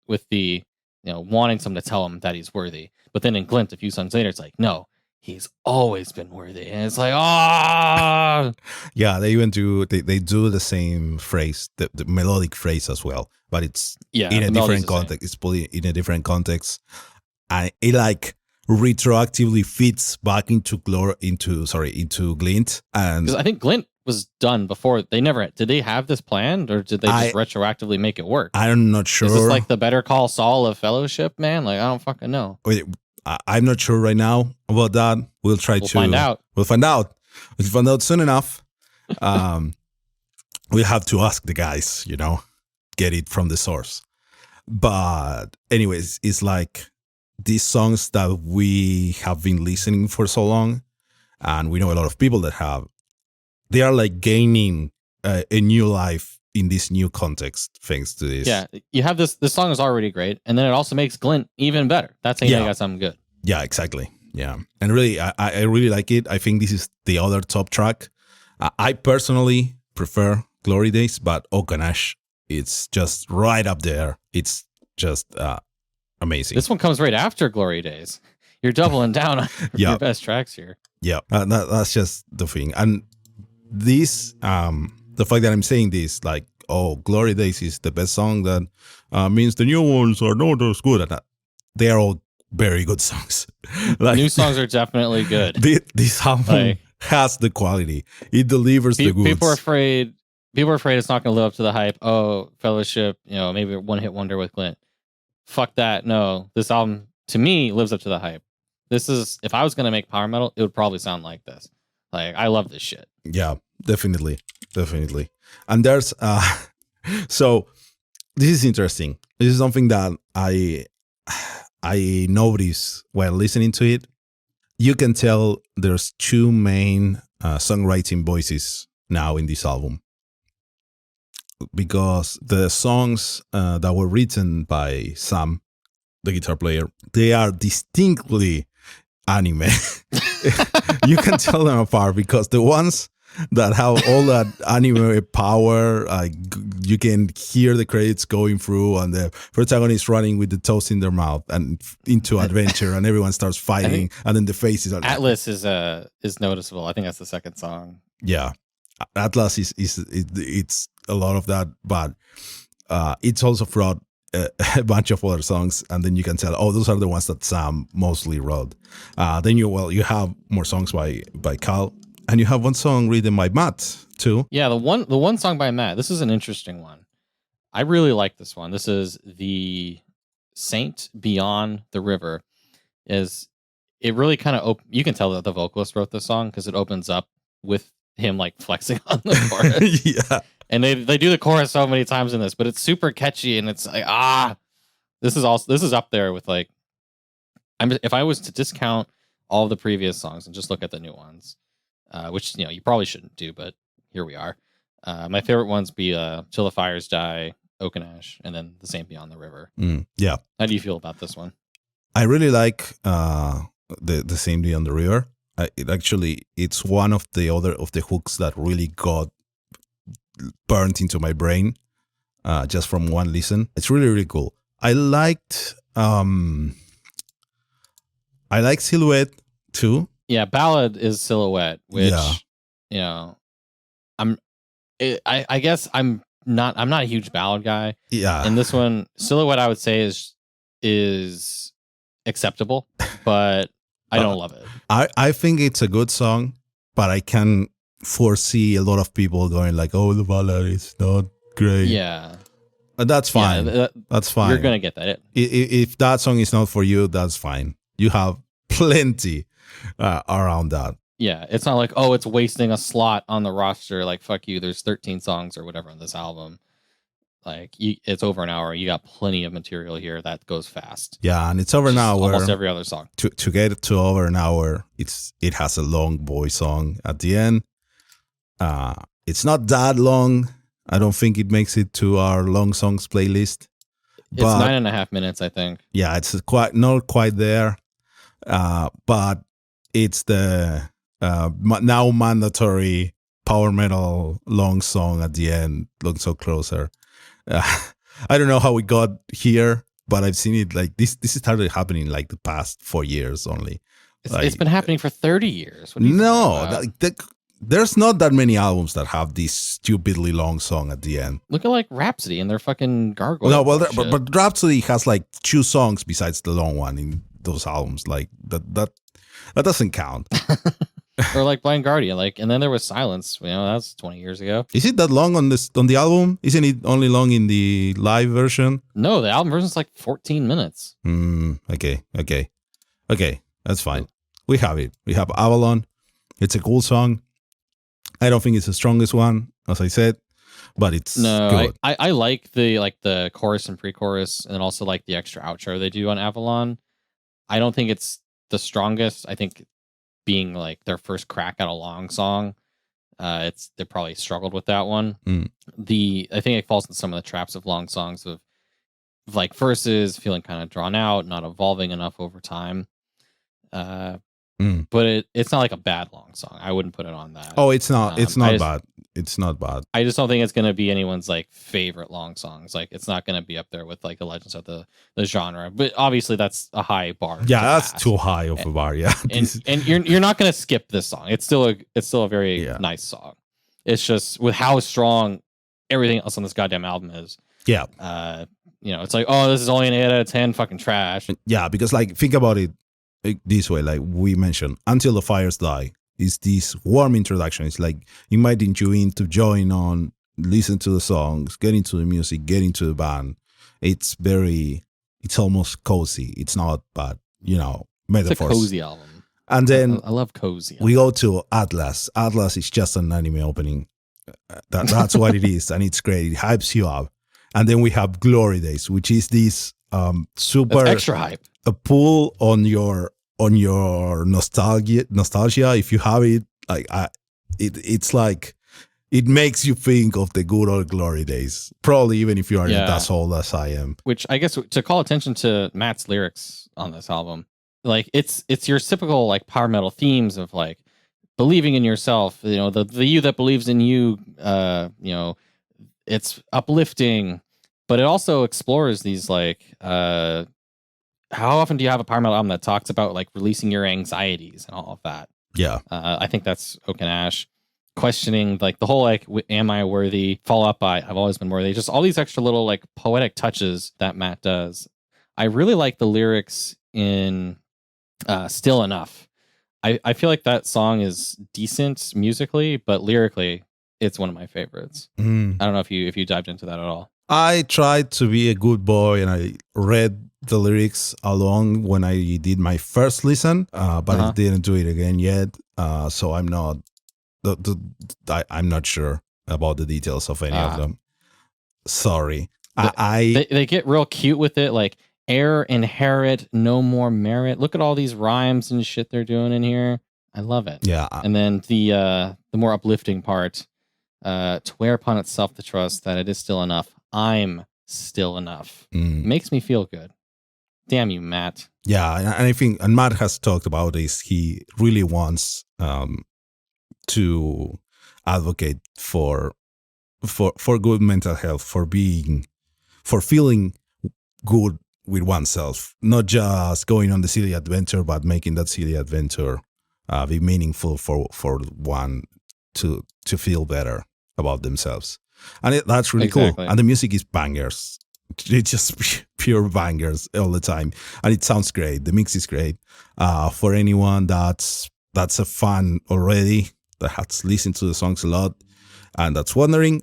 with the, wanting someone to tell him that he's worthy. But then in Glint, a few songs later, it's like, no, he's always been worthy. And it's like, ah, Yeah, they even do they do the same phrase, the melodic phrase as well, but it's in a different context. It's put in a different context, and it like retroactively fits back into Glint. And I think Glint was done before. They never did. They have this planned, or did they just retroactively make it work? I'm not sure. Is this like the Better Call Saul of Fellowship, man? Like, I don't fucking know. I'm not sure right now about that. We'll find out. We'll find out. We'll find out soon enough. We have to ask the guys, get it from the source. But anyways, it's like these songs that we have been listening for so long, and we know a lot of people that have, they are like gaining a new life in this new context thanks to this. Yeah, you have this song is already great, and then it also makes Glint even better. That's how you got something good. Yeah, exactly. Yeah, and really, I really like it. I think this is the other top track. I personally prefer Glory Days, but Okanash, it's just right up there. It's just amazing. This one comes right after Glory Days. You're doubling down on your best tracks here. Yeah, that's just the thing. And this, the fact that I'm saying this, like, oh, Glory Days is the best song, that means the new ones are not as good at that. They are all very good songs. Like, new songs are definitely good. This album has the quality. It delivers the goods. People are afraid it's not going to live up to the hype. Oh, Fellowship, maybe a one-hit wonder with Glint. Fuck that. No, this album, to me, lives up to the hype. This is, if I was going to make power metal, it would probably sound like this. Like, I love this shit. Yeah, definitely. And there's, so this is interesting. This is something that I noticed while listening to it. You can tell there's two main songwriting voices now in this album, because the songs that were written by Sam, the guitar player, they are distinctly anime. You can tell them apart, because the ones that have all that anime power, you can hear the credits going through and the protagonist running with the toast in their mouth and into adventure, and everyone starts fighting, and then the faces are Atlas is noticeable. I think that's the second song. Yeah, Atlas it's a lot of that, but it's also brought a bunch of other songs, and then you can tell, oh, those are the ones that Sam mostly wrote. Then you have more songs by Cal, and you have one song written by Matt too. Yeah, the one song by Matt. This is an interesting one. I really like this one. This is the Saint Beyond the River. It really kind of you can tell that the vocalist wrote this song, because it opens up with him like flexing on the chorus. Yeah. And they do the chorus so many times in this, but it's super catchy, and it's like, this is up there with like, if I was to discount all of the previous songs and just look at the new ones, which you probably shouldn't do, but here we are. My favorite ones be Till the Fires Die, Okanash, and then The Saint Beyond the River. Yeah. How do you feel about this one? I really like the Saint Beyond the River. It's one of the hooks that really got burnt into my brain just from one listen. It's really, really cool. I liked Silhouette too. Yeah, Ballad is Silhouette, which I guess I'm not a huge ballad guy. Yeah. And this one, Silhouette, I would say is acceptable, but I don't love it. I think it's a good song, but I can foresee a lot of people going like, oh, the ballad is not great. Yeah. That's fine. Yeah, that's fine. You're going to get that. If that song is not for you, that's fine. You have plenty around that. Yeah. It's not like, oh, it's wasting a slot on the roster. Like, fuck you. There's 13 songs or whatever on this album. Like, it's over an hour. You got plenty of material here that goes fast. Yeah, and it's over an hour. Almost every other song. To get it to over an hour, it has a long boy song at the end. It's not that long. I don't think it makes it to our long songs playlist. It's 9.5 minutes, I think. Yeah, it's not quite there. But it's the now mandatory power metal long song at the end, Long So Closer. I don't know how we got here, but I've seen it like this. This started happening like the past 4 years only. It's been happening for 30 years. What are you talking about? There's not that many albums that have this stupidly long song at the end. Look at like Rhapsody and their fucking gargoyle. No, well, but Rhapsody has like 2 songs besides the long one in those albums. Like that doesn't count. Or like Blind Guardian, like, and then there was Silence. That's 20 years ago. Is it that long on the album? Isn't it only long in the live version? No, the album version's like 14 minutes. Okay, that's fine. We have it. We have Avalon. It's a cool song. I don't think it's the strongest one, as I said, but it's good. I like the chorus and pre-chorus, and also like the extra outro they do on Avalon. I don't think it's the strongest. I think being like their first crack at a long song, they probably struggled with that one. I think it falls into some of the traps of long songs of like verses feeling kind of drawn out, not evolving enough over time. But it's not like a bad long song. I wouldn't put it on that. Oh, it's not. It's not bad. It's not bad. I just don't think it's going to be anyone's like favorite long songs. Like it's not going to be up there with like the legends of the genre. But obviously that's a high bar. Yeah, that's too high of a bar. Yeah, and you're not going to skip this song. It's still a very nice song. It's just with how strong everything else on this goddamn album is. Yeah. It's like, oh, this is only an 8 out of 10, fucking trash. Yeah, because like think about it this way, like we mentioned, Until the Fires Die is this warm introduction. It's like inviting you in to join on, listen to the songs, get into the music, get into the band. It's almost cozy. It's not bad, metaphors. It's a cozy album. And then I love cozy. We go to Atlas. Atlas is just an anime opening. That's what it is, and it's great. It hypes you up. And then we have Glory Days, which is this super That's extra hype. A pull on your nostalgia if you have it. Like it's like it makes you think of the good old Glory Days. Probably even if you aren't as old as I am. Which I guess to call attention to Matt's lyrics on this album, like it's your typical like power metal themes of like believing in yourself. The you that believes in you. It's uplifting, but it also explores these like. How often do you have a power metal album that talks about like releasing your anxieties and all of that? Yeah. I think that's Oak and Ash. Questioning like the whole like, am I worthy? Follow up by I've always been worthy. Just all these extra little like poetic touches that Matt does. I really like the lyrics in Still Enough. I feel like that song is decent musically, but lyrically, it's one of my favorites. I don't know if you dived into that at all. I tried to be a good boy and I read the lyrics along when I did my first listen, but I didn't do it again yet. So I'm not I'm not sure about the details of any of them. Sorry. They get real cute with it, like heir inherit, no more merit. Look at all these rhymes and shit they're doing in here. I love it. Yeah. And then the more uplifting part, to wear upon itself the trust that it is still enough. I'm still enough. Makes me feel good. Damn you, Matt. Yeah, and I think, and Matt has talked about this, he really wants to advocate for good mental health, for feeling good with oneself, not just going on the silly adventure, but making that silly adventure be meaningful for one to feel better about themselves. And that's really cool. And the music is bangers. It's just pure bangers all the time, and it sounds great. The mix is great. For anyone that's a fan already, that has listened to the songs a lot, and that's wondering,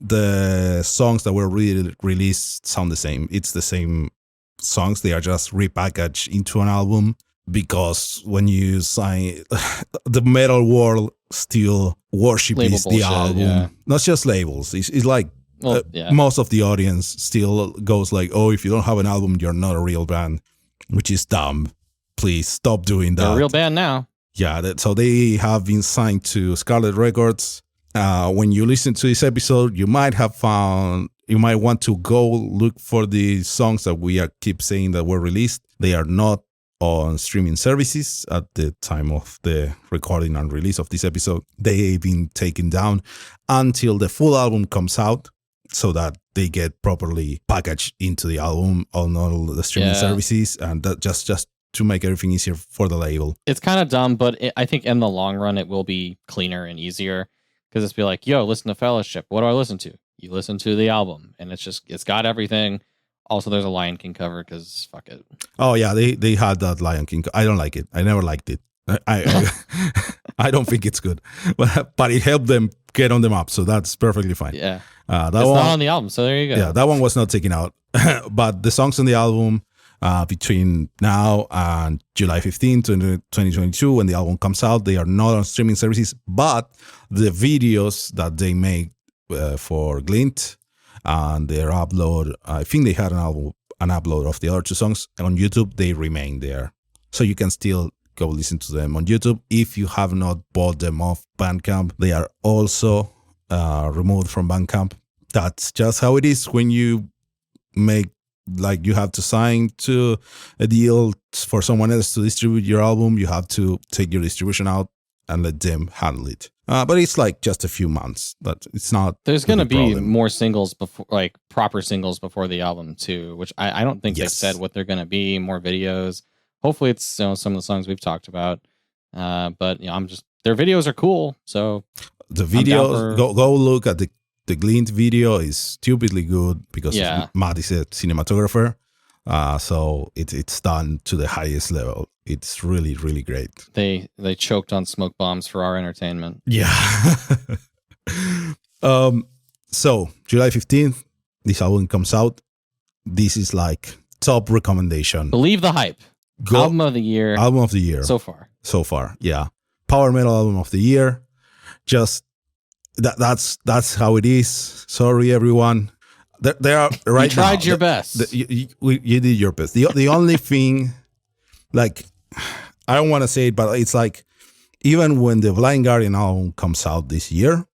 the songs that were released sound the same. It's the same songs. They are just repackaged into an album, because when you sign, the metal world still worships the album. Yeah. Not just labels. It's like, most of the audience still goes like, oh, if you don't have an album, you're not a real band, which is dumb. Please stop doing that. They're a real band now. Yeah, so they have been signed to Scarlet Records. When you listen to this episode, you might want to go look for the songs that we keep saying that were released. They are not on streaming services at the time of the recording and release of this episode. They've been taken down until the full album comes out, so that they get properly packaged into the album on all the streaming services, and that just to make everything easier for the label. It's kind of dumb, but I think in the long run it will be cleaner and easier because it's be like, yo, listen to Fellowship. What do I listen to? You listen to the album, and it's got everything. Also, there's a Lion King cover because fuck it. Oh yeah, they had that Lion King. I don't like it. I never liked it. I don't think it's good, but it helped them get on the map, so that's perfectly fine. Yeah, that it's one, not on the album, so there you go. Yeah, that one was not taken out, but the songs on the album between now and July 15th, 2022, when the album comes out, they are not on streaming services, but the videos that they make for Glint and their upload, I think they had an upload of the other two songs on YouTube. They remain there, so you can still go listen to them on YouTube. If you have not bought them off Bandcamp, they are also removed from Bandcamp. That's just how it is when you make, like, you have to sign to a deal for someone else to distribute your album. You have to take your distribution out and let them handle it. But it's like just a few months. But it's not. There's going to be more singles before, like proper singles before the album too, which I don't think they've said what they're going to be. More videos. Hopefully, it's some of the songs we've talked about. But their videos are cool. So the videos, go look at the Glint video is stupidly good because Matt is a cinematographer. So it's done to the highest level. It's really, really great. They choked on smoke bombs for our entertainment. Yeah. So July 15th, this album comes out. This is like top recommendation. Believe the hype. Album of the year. Album of the year. So far. Yeah. Power metal album of the year. Just that's how it is. Sorry, everyone. There are right you tried now, your best. You did your best. The only thing, like, I don't want to say it, but it's like, even when the Blind Guardian album comes out this year,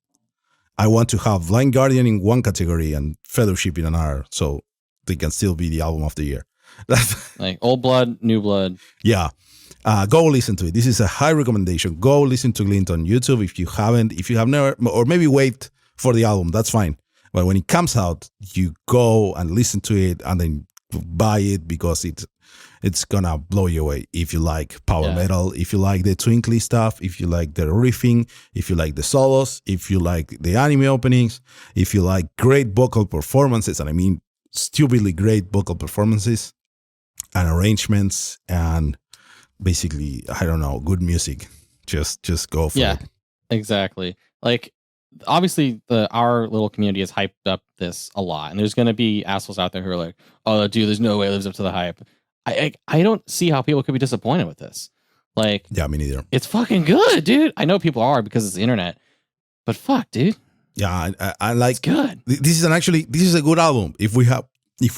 I want to have Blind Guardian in one category and Fellowship in another, so they can still be the album of the year. Like old blood, new blood. Yeah. Go listen to it. This is a high recommendation. Go listen to Glint on YouTube if you have never, or maybe wait for the album. That's fine. But when it comes out, you go and listen to it and then buy it because it's gonna blow you away. If you like power metal, if you like the twinkly stuff, if you like the riffing, if you like the solos, if you like the anime openings, if you like great vocal performances, and I mean stupidly great vocal performances and arrangements and basically, I don't know, good music. Just go for it. Yeah, exactly. Like, obviously, our little community has hyped up this a lot, and there's going to be assholes out there who are like, "Oh, dude, there's no way it lives up to the hype." I don't see how people could be disappointed with this. Like, yeah, me neither. It's fucking good, dude. I know people are because it's the internet, but fuck, dude. Yeah, I like. It's good. This is a good album. If we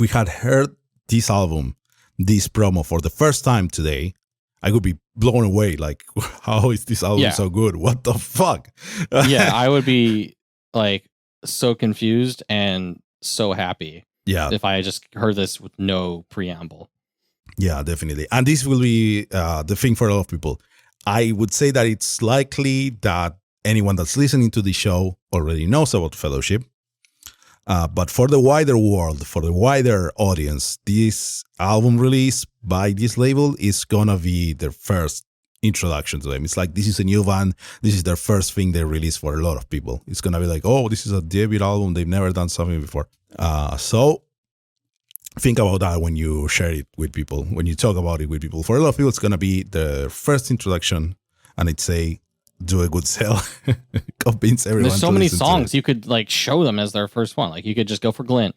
had heard this album, this promo for the first time today, I would be blown away. Like, how is this album so good? What the fuck? Yeah, I would be like so confused and so happy. Yeah, if I just heard this with no preamble. Yeah, definitely. And this will be the thing for a lot of people. I would say that it's likely that anyone that's listening to the show already knows about Fellowship. But for the wider world, for the wider audience, this album release by this label is gonna be their first introduction to them. It's like, this is a new band. This is their first thing they release for a lot of people. It's gonna be like, oh, this is a debut album. They've never done something before. So think about that when you share it with people, when you talk about it with people. For a lot of people, it's gonna be the first introduction, and I'd say, do a good sell. Convince everyone. There's so many songs you could like show them as their first one. Like, you could just go for Glint,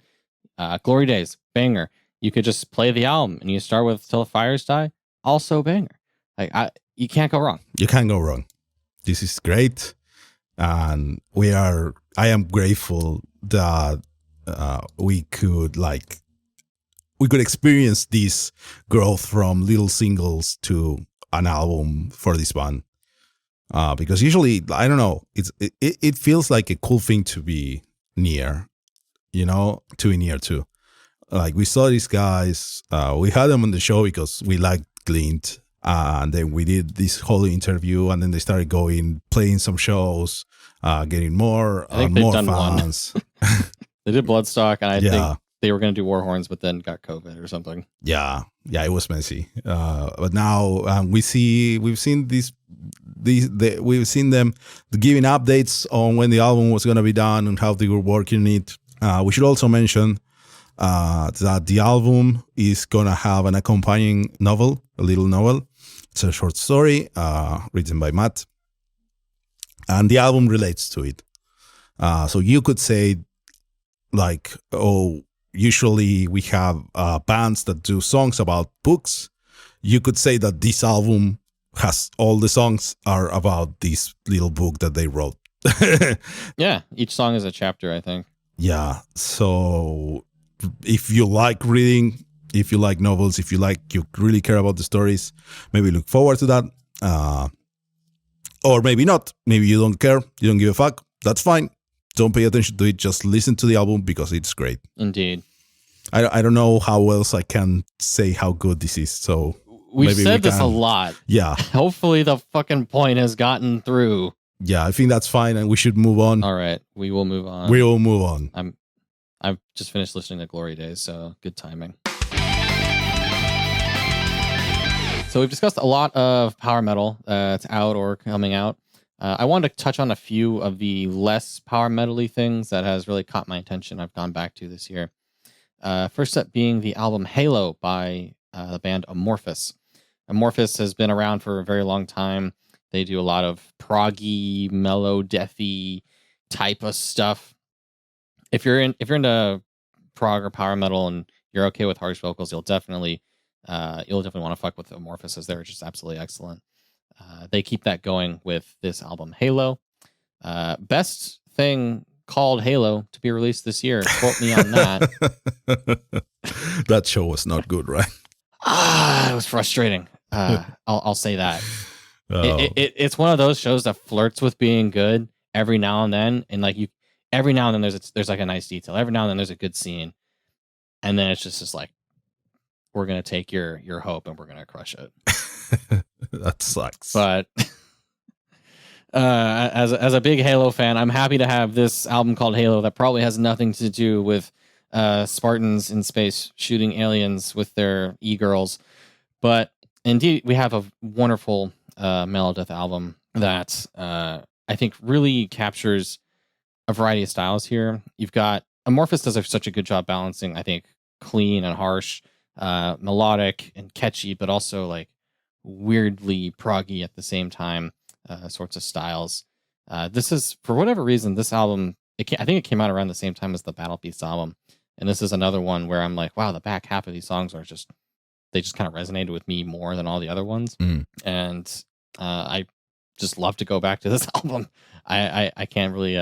Glory Days, banger. You could just play the album and you start with Till the Fires Die, also banger. Like, you can't go wrong. You can't go wrong. This is great, and I am grateful that we could experience this growth from little singles to an album for this band. Because usually, I don't know, it feels like a cool thing to be near, to be near to. Like, we saw these guys, we had them on the show because we liked Glint, and then we did this whole interview, and then they started playing some shows, getting more fans. They did Bloodstock, and I think they were going to do War Horns, but then got COVID or something. Yeah, it was messy. But now we've seen we've seen them giving updates on when the album was going to be done and how they were working it. We should also mention that the album is going to have an accompanying novel, a little novel. It's a short story written by Matt, and the album relates to it. So you could say, like, usually we have bands that do songs about books. You could say that this album has all the songs are about this little book that they wrote. Yeah, each song is a chapter, I think. Yeah, so if you like reading, if you like novels, if you really care about the stories, maybe look forward to that. Or maybe not. Maybe you don't care. You don't give a fuck. That's fine. Don't pay attention to it. Just listen to the album because it's great. Indeed. I don't know how else I can say how good this is. So we've said this a lot. Yeah. Hopefully the fucking point has gotten through. Yeah, I think that's fine, and we should move on. All right, we will move on. We will move on. I've just finished listening to Glory Days, so good timing. So we've discussed a lot of power metal that's out or coming out. I wanted to touch on a few of the less power metal-y things that has really caught my attention. I've gone back to this year. First up being the album Halo by the band Amorphis. Amorphis has been around for a very long time. They do a lot of proggy, mellow, deathy type of stuff. If you're into prog or power metal and you're okay with harsh vocals, you'll definitely want to fuck with Amorphis, as they're just absolutely excellent. They keep that going with this album Halo. Best thing called Halo to be released this year. Quote me on that. That show was not good, right? It was frustrating. I'll say that. It's one of those shows that flirts with being good every now and then, and every now and then there's like a nice detail. Every now and then there's a good scene, and then it's just like, we're gonna take your hope and we're gonna crush it. That sucks. But as a big Halo fan, I'm happy to have this album called Halo that probably has nothing to do with Spartans in space shooting aliens with their e-girls, but indeed we have a wonderful Melodeath album that I think really captures a variety of styles here. You've got Amorphis does such a good job balancing, I think, clean and harsh, melodic and catchy, but also like weirdly proggy at the same time, sorts of styles. This is, for whatever reason, this album, I think it came out around the same time as the Battle Beast album, and this is another one where I'm like, wow, the back half of these songs are just kind of resonated with me more than all the other ones. And I just love to go back to this album. I can't really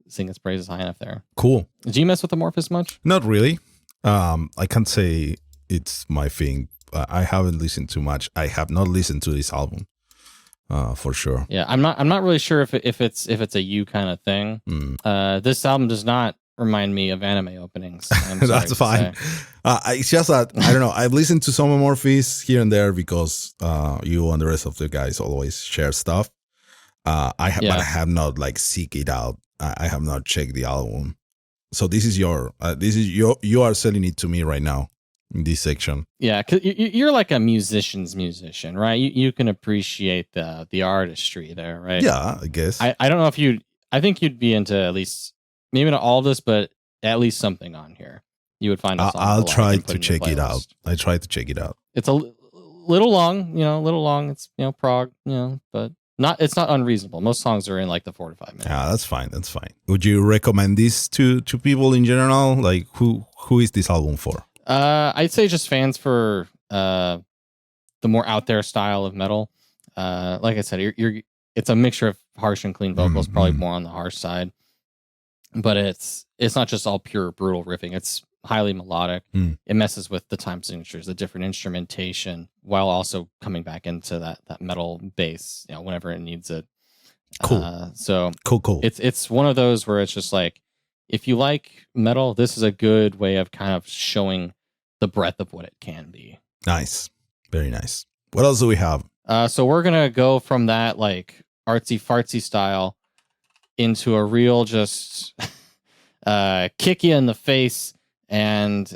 sing its praises high enough there. Cool. Did you mess with Amorphis much? Not really. I can't say it's my thing. I haven't listened too much. I have not listened to this album for sure. Yeah, I'm not really sure if it's a you kind of thing. This album does not remind me of anime openings. That's fine. It's just that, I don't know, I've listened to some Amorphis here and there because you and the rest of the guys always share stuff. But I have not like seek it out. I have not checked the album. So this is you are selling it to me right now in this section. Yeah, because you're like a musician's musician, right? You can appreciate the artistry there, right? Yeah, I guess. I don't know if I think you'd be into at least, maybe not all this, but at least something on here. You would find a song. I'll try to check it out. I try to check it out. It's a little long, It's, prog, but it's not unreasonable. Most songs are in like the 4 to 5 minutes. Yeah, that's fine. That's fine. Would you recommend this to people in general? Like who is this album for? I'd say just fans for the more out there style of metal. Like I said, it's a mixture of harsh and clean vocals, probably more on the harsh side. But it's not just all pure brutal riffing. It's highly melodic. It messes with the time signatures, the different instrumentation, while also coming back into that metal bass, whenever it needs it. Cool. Cool. It's one of those where it's just like, if you like metal, this is a good way of kind of showing the breadth of what it can be. Nice. Very nice. What else do we have? So we're gonna go from that like artsy fartsy style into a real just kick you in the face and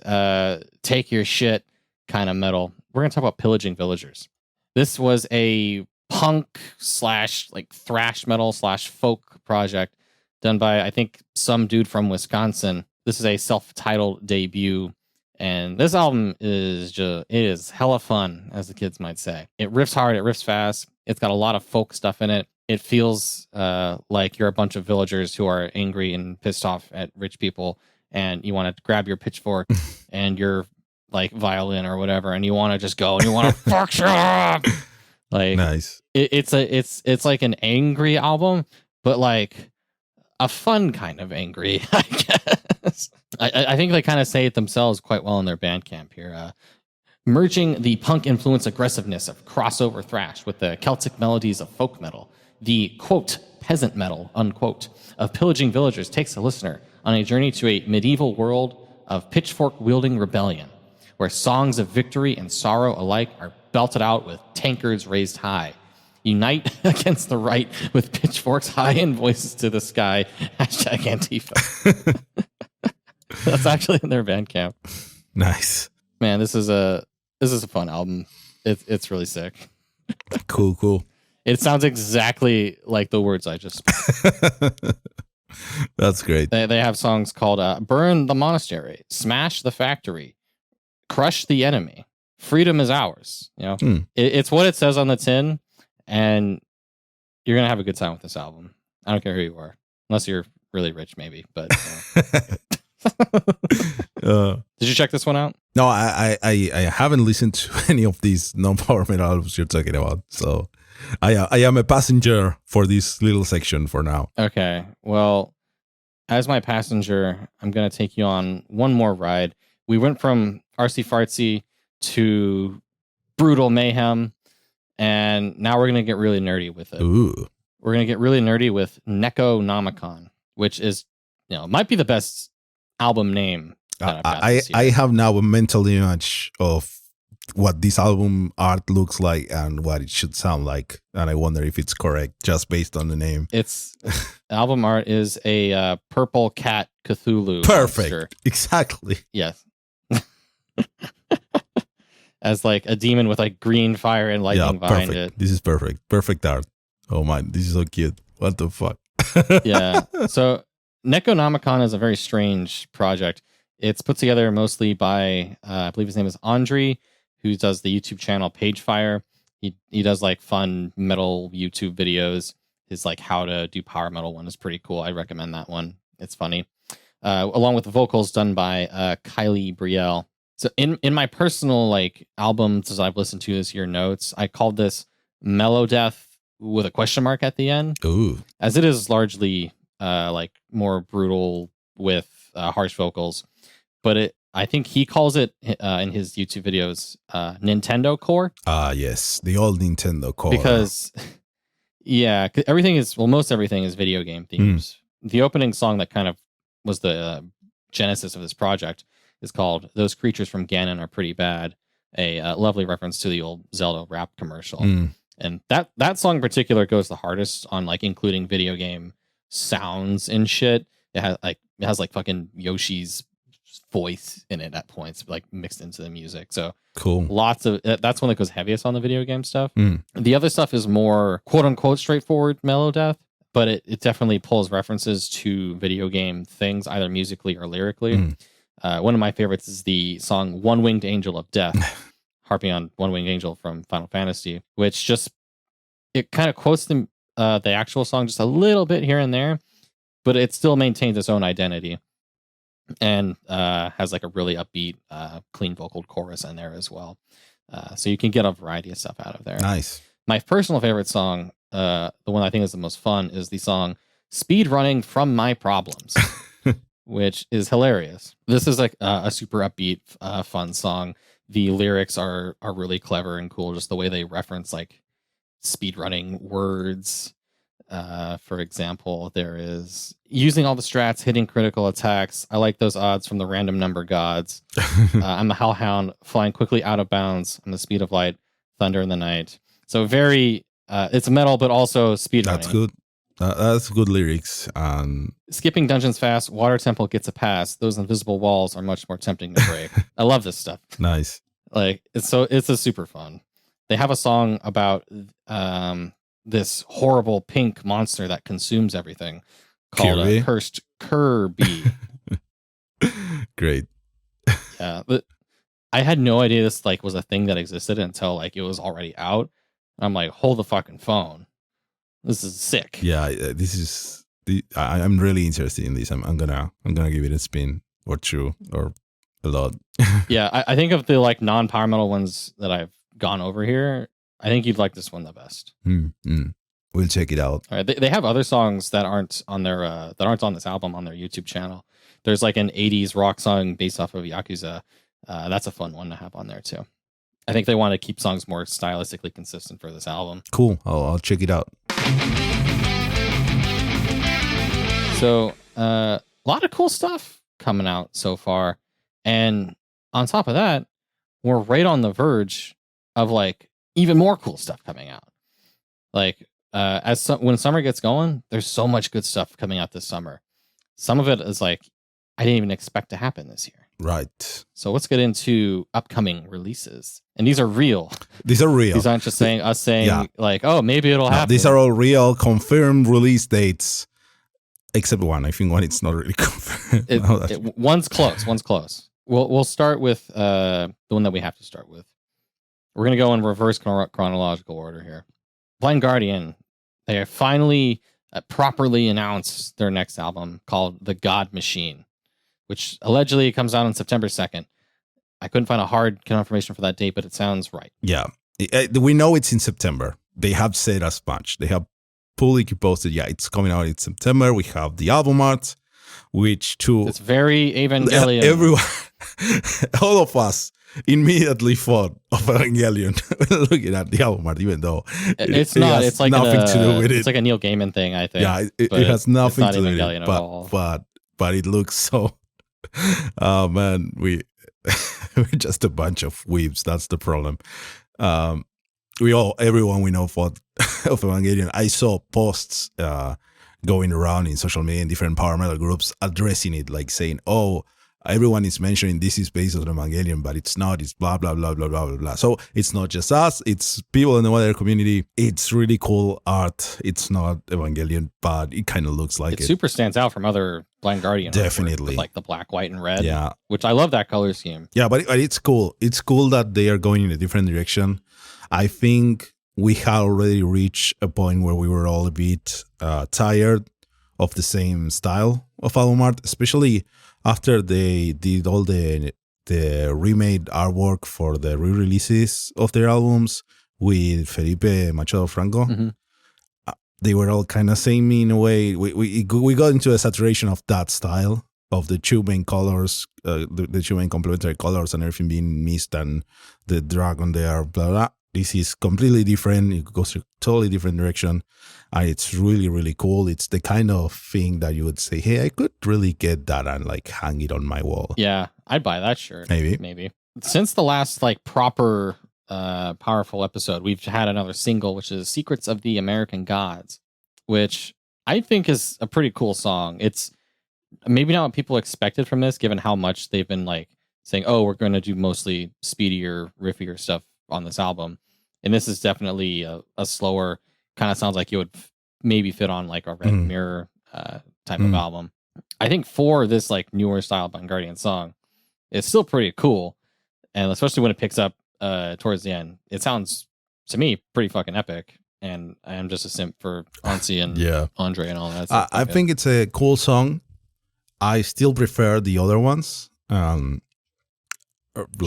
take your shit kind of metal. We're going to talk about Pillaging Villagers. This was a punk / like thrash metal / folk project done by, I think, some dude from Wisconsin. This is a self-titled debut, and this album is hella fun, as the kids might say. It riffs hard, it riffs fast. It's got a lot of folk stuff in it. It feels like you're a bunch of villagers who are angry and pissed off at rich people, and you want to grab your pitchfork and your like violin or whatever, and you want to just go and you want to fuck shit up. Like, nice. It's like an angry album, but like a fun kind of angry, I guess. I think they kind of say it themselves quite well in their Bandcamp here. Merging the punk influence aggressiveness of crossover thrash with the Celtic melodies of folk metal, the quote peasant metal unquote of Pillaging Villagers takes the listener on a journey to a medieval world of pitchfork wielding rebellion, where songs of victory and sorrow alike are belted out with tankards raised high. Unite against the right with pitchforks high and voices to the sky. Hashtag Antifa. That's actually in their Bandcamp. Nice. Man, this is a fun album. It's really sick. Cool. It sounds exactly like the words I just spoke. That's great. They have songs called Burn the Monastery, Smash the Factory, Crush the Enemy, Freedom is Ours. You know, it's what it says on the tin, and you're going to have a good time with this album. I don't care who you are, unless you're really rich, maybe. But did you check this one out? No, I haven't listened to any of these non-power metal albums you're talking about, so I am a passenger for this little section for now. Okay, well, as my passenger, I'm going to take you on one more ride. We went from artsy fartsy to brutal mayhem, and now we're going to get really nerdy with it. Ooh. We're going to get really nerdy with Nekonomicon, which is, might be the best album name that I've got this year. I have now a mental image of what this album art looks like and what it should sound like, and I wonder if it's correct just based on the name. It's album art is a purple cat Cthulhu. Perfect. Monster. Exactly. Yes. As like a demon with like green fire and lightning behind it. This is perfect. Perfect art. Oh my, this is so cute. What the fuck? Yeah. So Nekonomicon is a very strange project. It's put together mostly by I believe his name is Andre, who does the YouTube channel Pagefire. He does like fun metal YouTube videos. His like how to do power metal one is pretty cool. I recommend that one. It's funny. Along with the vocals done by Kylie Brielle. So in my personal like albums as I've listened to this year notes, I called this Mellow Death with a question mark at the end. Ooh. As it is largely like more brutal with harsh vocals. But I think he calls it in his YouTube videos Nintendo Core. Yes, the old Nintendo Core. Because most everything is video game themes. The opening song that kind of was the genesis of this project is called "Those Creatures from Ganon Are Pretty Bad," a lovely reference to the old Zelda rap commercial. And that song in particular goes the hardest on like including video game sounds and shit. It has like fucking Yoshi's voice in it at points, like mixed into the music. So cool. Lots of that's one that goes heaviest on the video game stuff. The other stuff is more quote unquote straightforward mellow death, but it definitely pulls references to video game things, either musically or lyrically. One of my favorites is the song "One Winged Angel of Death," harping on One Winged Angel from Final Fantasy, which just it kind of quotes the actual song just a little bit here and there, but it still maintains its own identity. And has like a really upbeat, clean vocal chorus in there as well. So you can get a variety of stuff out of there. Nice. My personal favorite song, the one I think is the most fun, is the song "Speed Running from My Problems," which is hilarious. This is like a super upbeat, fun song. The lyrics are really clever and cool. Just the way they reference like speed running words. For example, there is using all the strats, hitting critical attacks. I like those odds from the random number gods. I'm a hellhound flying quickly out of bounds on the speed of light, thunder in the night. So very, it's metal, but also speed running. That's good. That's good lyrics. And skipping dungeons fast, water temple gets a pass. Those invisible walls are much more tempting to break. I love this stuff. Nice. Like it's a super fun. They have a song about this horrible pink monster that consumes everything called Cursed Kirby. Great. Yeah, but I had no idea this like was a thing that existed until like it was already out. I'm like, hold the fucking phone. This is sick. Yeah, this is. I'm really interested in this. I'm gonna give it a spin or two or a lot. Yeah, I think of the like non-power metal ones that I've gone over here, I think you'd like this one the best. We'll check it out. All right, they have other songs that aren't on their that aren't on this album on their YouTube channel. There's like an 80s rock song based off of Yakuza. That's a fun one to have on there too. I think they want to keep songs more stylistically consistent for this album. Cool. I'll check it out. So a lot of cool stuff coming out so far. And on top of that, we're right on the verge of like even more cool stuff coming out. Like when summer gets going, there's so much good stuff coming out this summer. Some of it is like I didn't even expect to happen this year. Right. So let's get into upcoming releases. And these are real. These are real. These aren't just saying like, oh, maybe it'll happen. These are all real confirmed release dates. Except one. I think one it's not really confirmed. One's close. One's close. We'll start with the one that we have to start with. We're going to go in reverse chronological order here. Blind Guardian, they have finally properly announced their next album called The God Machine, which allegedly comes out on September 2nd. I couldn't find a hard confirmation for that date, but it sounds right. Yeah. We know it's in September. They have said as much. They have publicly posted, it's coming out in September. We have the album art, which too... It's very Evangelion. Everyone, all of us immediately thought of Evangelion looking at the album art, even though it's not. It's like nothing to do with it. It's like a Neil Gaiman thing, I think. Yeah, it has nothing to do with it. But it looks so... Oh, man, we're just a bunch of weebs. That's the problem. Everyone we know thought of Evangelion. I saw posts going around in social media in different power metal groups addressing it, like saying, "Oh, everyone is mentioning this is based on Evangelion, but it's not. It's blah blah blah blah blah blah blah." So it's not just us; it's people in the wider community. It's really cool art. It's not Evangelion, but it kind of looks like it. It super stands out from other Blind Guardian. Definitely, like the black, white, and red. Yeah, which I love that color scheme. Yeah, but it's cool. It's cool that they are going in a different direction. I think we had already reached a point where we were all a bit tired of the same style of album art, especially after they did all the remade artwork for the re-releases of their albums with Felipe Machado Franco. Mm-hmm. They were all kind of samey in a way. We got into a saturation of that style, of the two main colors, the two main complementary colors and everything being mixed and the dragon there, blah, blah. This is completely different. It goes a totally different direction. And it's really, really cool. It's the kind of thing that you would say, hey, I could really get that and like hang it on my wall. Yeah, I'd buy that shirt. Maybe. Since the last like proper powerful episode, we've had another single, which is Secrets of the American Gods, which I think is a pretty cool song. It's maybe not what people expected from this, given how much they've been like saying, oh, we're going to do mostly speedier, riffier stuff on this album. And this is definitely a slower, kind of sounds like it would maybe fit on like a Red Mirror type of album. I think for this like newer style Blind Guardian song, it's still pretty cool. And especially when it picks up towards the end, it sounds to me pretty fucking epic. And I am just a simp for Ansi and Andre and all that. I think it's a cool song. I still prefer the other ones.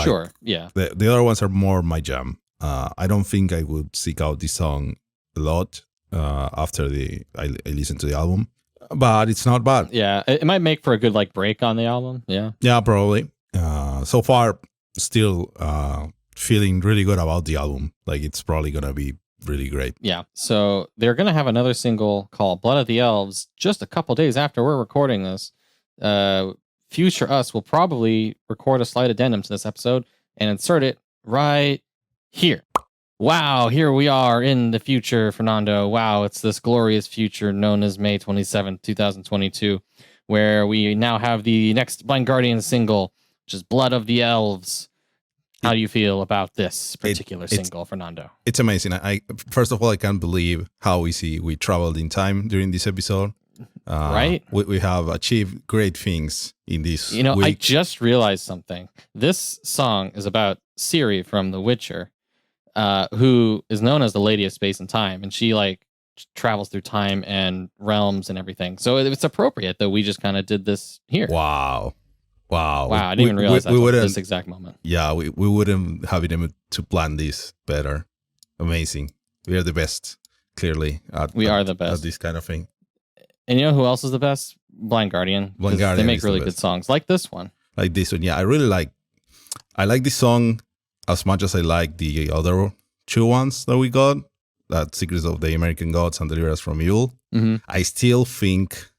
Sure, yeah. The other ones are more my jam. I don't think I would seek out this song a lot after I listen to the album, but it's not bad. Yeah, it might make for a good like break on the album. Yeah, probably. So far, still feeling really good about the album. Like it's probably gonna be really great. Yeah. So they're gonna have another single called "Blood of the Elves" just a couple days after we're recording this. Future us will probably record a slight addendum to this episode and insert it right here. wow, here we are in the future, Fernando. Wow, it's this glorious future known as May 27th, 2022, where we now have the next Blind Guardian single, which is Blood of the Elves. How do you feel about this particular single, Fernando? It's amazing. I first of all, I can't believe how easy we traveled in time during this episode. Right? We have achieved great things in this week. I just realized something. This song is about Ciri from The Witcher, who is known as the Lady of Space and Time, and she travels through time and realms and everything. So it's appropriate that we just kind of did this here. Wow. I didn't even realize that at this exact moment. Yeah, we wouldn't have been able to plan this better. Amazing. We are the best, clearly. We are the best at this kind of thing. And you know who else is the best? Blind Guardian. Blind Guardian. They make really good songs, like this one. Yeah. I like this song as much as I like the other two ones that we got. That Secrets of the American Gods and Deliver Us from Evil. Mm-hmm. I still think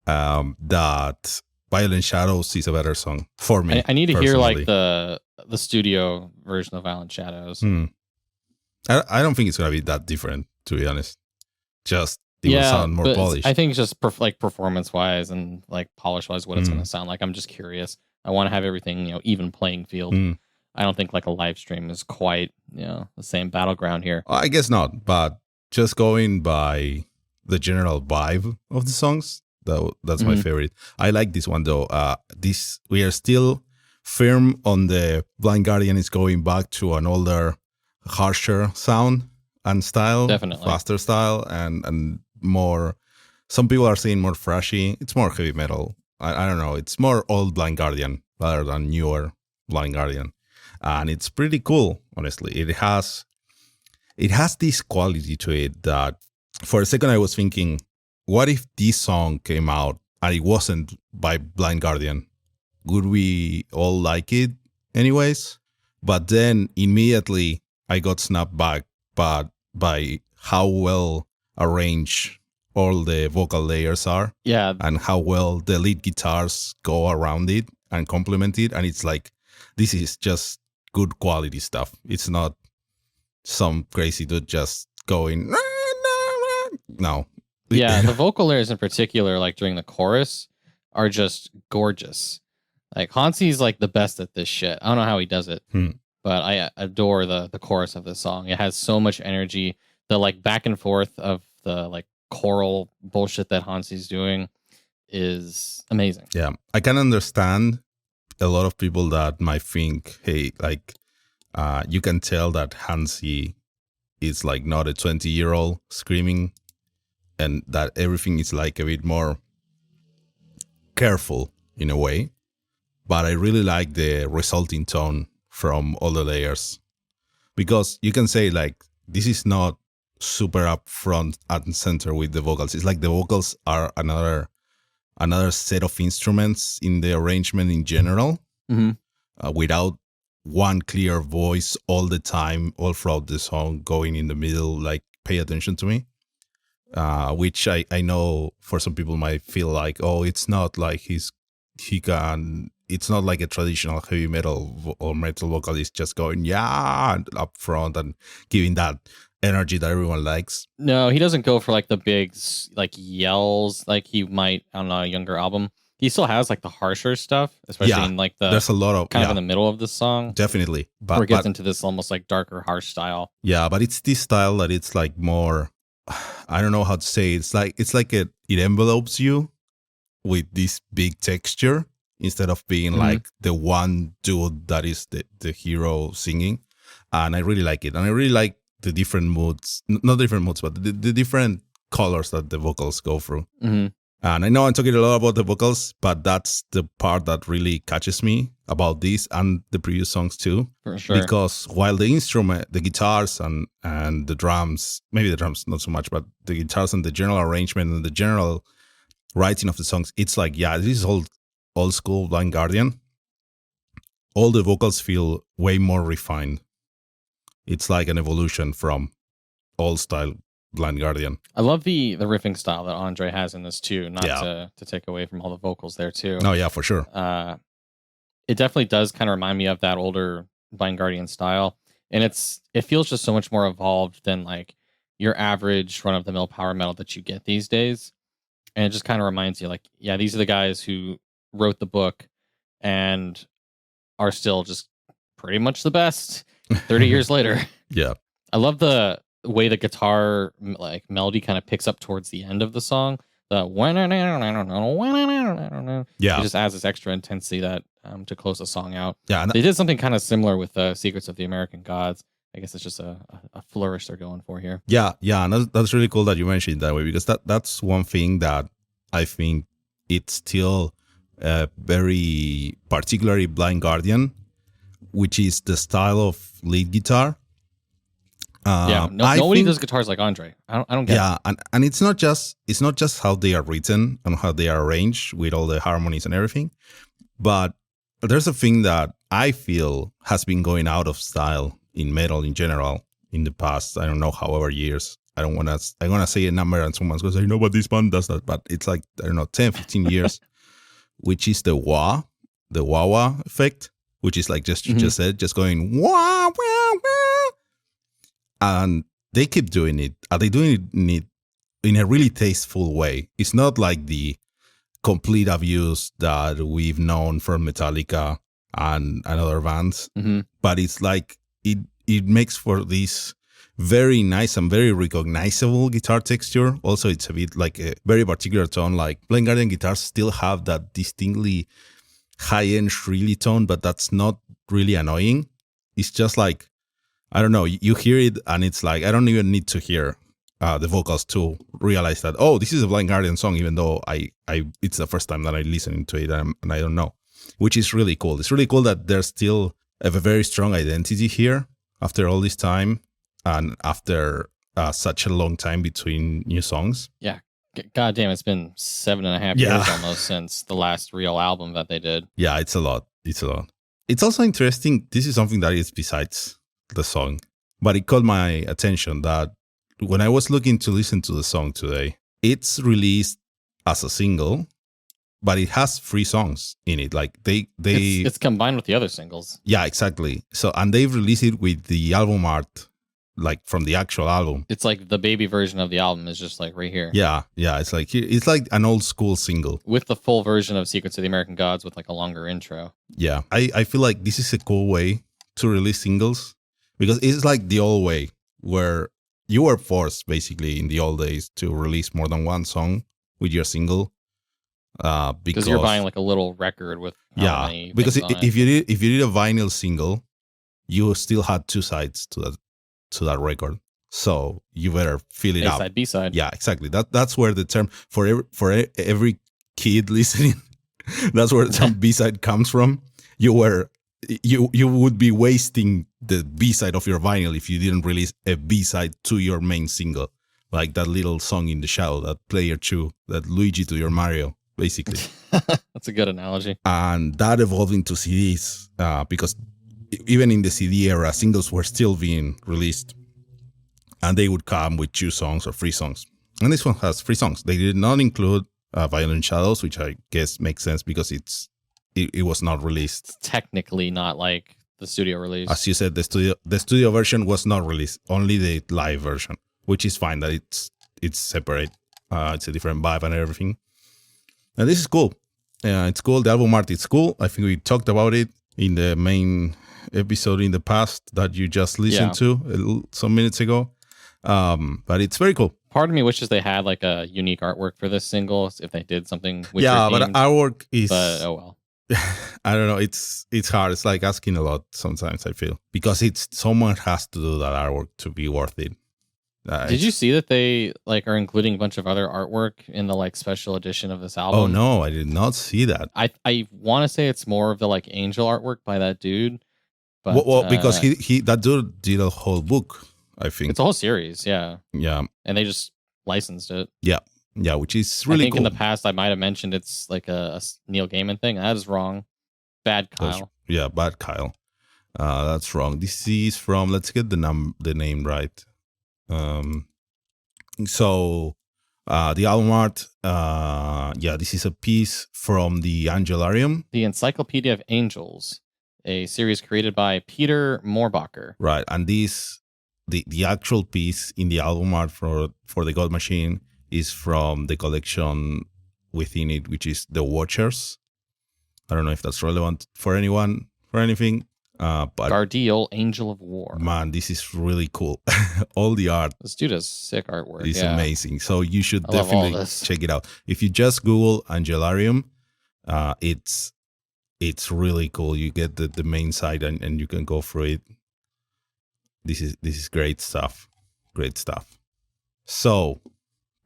that Violent Shadows is a better song for me. I need to hear the studio version of Violent Shadows. I don't think it's gonna be that different, to be honest. Just it will sound more polished. I think it's just performance wise and polish wise what it's gonna sound like. I'm just curious. I want to have everything even playing field. I don't think a live stream is quite the same battleground here. I guess not, but just going by the general vibe of the songs. That's my favorite. I like this one though. We are still firm on the Blind Guardian is going back to an older, harsher sound and style, definitely faster style, and more. Some people are saying more thrashy. It's more heavy metal. I don't know. It's more old Blind Guardian rather than newer Blind Guardian, and it's pretty cool. Honestly, it has this quality to it that for a second I was thinking, what if this song came out and it wasn't by Blind Guardian? Would we all like it anyways? But then immediately I got snapped back by how well arranged all the vocal layers are. Yeah. And how well the lead guitars go around it and complement it. And it's this is just good quality stuff. It's not some crazy dude just going, no. Yeah, the vocal layers in particular, during the chorus, are just gorgeous. Hansi's the best at this shit. I don't know how he does it, but I adore the chorus of this song. It has so much energy. The back and forth of the choral bullshit that Hansi's doing is amazing. Yeah, I can understand a lot of people that might think, hey, you can tell that Hansi is not a 20-year-old screaming, and that everything is a bit more careful in a way. But I really like the resulting tone from all the layers. Because you can say this is not super up front and center with the vocals. It's the vocals are another set of instruments in the arrangement in general. Without one clear voice all the time, all throughout the song, going in the middle, pay attention to me. Which I know for some people might feel it's not it's not like a traditional heavy metal or metal vocalist just going up front and giving that energy that everyone likes. No, he doesn't go for the big yells he might on a younger album. He still has the harsher stuff, especially in there's a lot of kind of in the middle of the song. Definitely, where it gets into this almost darker, harsh style. Yeah, but it's this style that it's more. I don't know how to say it. It envelopes you with this big texture instead of being the one dude that is the hero singing. And I really like it. And I really like the different moods, not different moods, but the different colors that the vocals go through. And I know I'm talking a lot about the vocals, but that's the part that really catches me about this and the previous songs too. For sure. Because while the instrument, the guitars and the drums, maybe the drums not so much, but the guitars and the general arrangement and the general writing of the songs, it's this is old school Blind Guardian. All the vocals feel way more refined. It's an evolution from old style Blind Guardian. I love the riffing style that Andre has in this too, not to take away from all the vocals there too. Oh yeah, for sure. It definitely does kind of remind me of that older Blind Guardian style. and it feels just so much more evolved than like your average run of the mill power metal that you get these days. And it just kind of reminds you, like, yeah, these are the guys who wrote the book and are still just pretty much the best 30 years later. Yeah. I love the way the guitar like melody kind of picks up towards the end of the song. The Yeah. it just adds this extra intensity that to close the song out. Yeah. They did something kind of similar with Secrets of the American Gods. I guess it's just a flourish they're going for here. Yeah, and that's really cool that you mentioned it that way, because that's one thing that I think it's still very particularly Blind Guardian, which is the style of lead guitar. Nobody does guitars like Andre. I don't get it. Yeah, and it's not just how they are written and how they are arranged with all the harmonies and everything, but there's a thing that I feel has been going out of style in metal in general in the past, I don't know, however years. I'm gonna say a number and someone's gonna say, no, but this band does that. But it's like, I don't know, 10, 15 years, which is the wah effect, which is like just said, just going wah, wah, wah. And they keep doing it. Are they doing it in a really tasteful way? It's not like the complete abuse that we've known from Metallica and other bands, but it's like it makes for this very nice and very recognizable guitar texture. Also, it's a bit like a very particular tone. Like Blind Guardian guitars still have that distinctly high-end shrilly tone, but that's not really annoying. It's just like, I don't know, you hear it and it's like, I don't even need to hear the vocals to realize that, oh, this is a Blind Guardian song, even though it's the first time that I listen to it and I don't know, which is really cool. It's really cool that there's still have a very strong identity here after all this time and after such a long time between new songs. Yeah. God damn, it's been 7.5 years almost since the last real album that they did. Yeah, it's a lot. It's also interesting. This is something that is besides the song, but it caught my attention that when I was looking to listen to the song today, it's released as a single, but it has 3 songs in it. Like it's combined with the other singles. Yeah, exactly. So, and they've released it with the album art, like from the actual album. It's like the baby version of the album is just like right here. Yeah. It's like an old school single with the full version of Secrets of the American Gods with like a longer intro. Yeah, I feel like this is a cool way to release singles, because it's like the old way where you were forced basically in the old days to release more than one song with your single. Because you're buying like a little record with many because if you it. did a vinyl single, you still had 2 sides to that record, so you better fill it up. A-side, B-side. Yeah, exactly. That's where the term for every kid listening, that's where the term B-side comes from. You would be wasting the B-side of your vinyl if you didn't release a B-side to your main single, like that little song in the shadow, that Player 2, that Luigi to your Mario, basically. That's a good analogy. And that evolved into CDs, because even in the CD era, singles were still being released, and they would come with 2 songs or 3 songs. And this one has 3 songs. They did not include Violent Shadows, which I guess makes sense because it was not released. It's technically not like the studio release. As you said, the studio version was not released, only the live version, which is fine that it's separate. It's a different vibe and everything. And this is cool. It's cool. The album art is cool. I think we talked about it in the main episode in the past that you just listened to some minutes ago. But it's very cool. Part of me wishes they had like a unique artwork for this single if they did something with but artwork is... But oh well. I don't know. It's hard. It's like asking a lot sometimes, I feel. Because someone has to do that artwork to be worth it. Did you see that they like are including a bunch of other artwork in the like special edition of this album? Oh no, I did not see that. I want to say it's more of the like angel artwork by that dude. But, well, because he that dude did a whole book, I think. It's a whole series, yeah. Yeah. And they just licensed it. Yeah, which is really cool. I think in the past I might have mentioned it's like a Neil Gaiman thing. That is wrong. Bad Kyle. Bad Kyle. That's wrong. This is from, let's get the name right. So the album art, this is a piece from the Angelarium. The Encyclopedia of Angels. a series created by Peter Moorbacher. Right, and this the actual piece in the album art for the God Machine is from the collection within it, which is The Watchers. I don't know if that's relevant for anyone for anything. But Gardiel, Angel of War. Man, this is really cool. All the art. This dude has sick artwork. It's amazing. So you should I definitely check it out. If you just Google Angelarium, it's really cool. You get the main site and you can go through it. This is great stuff. Great stuff. So,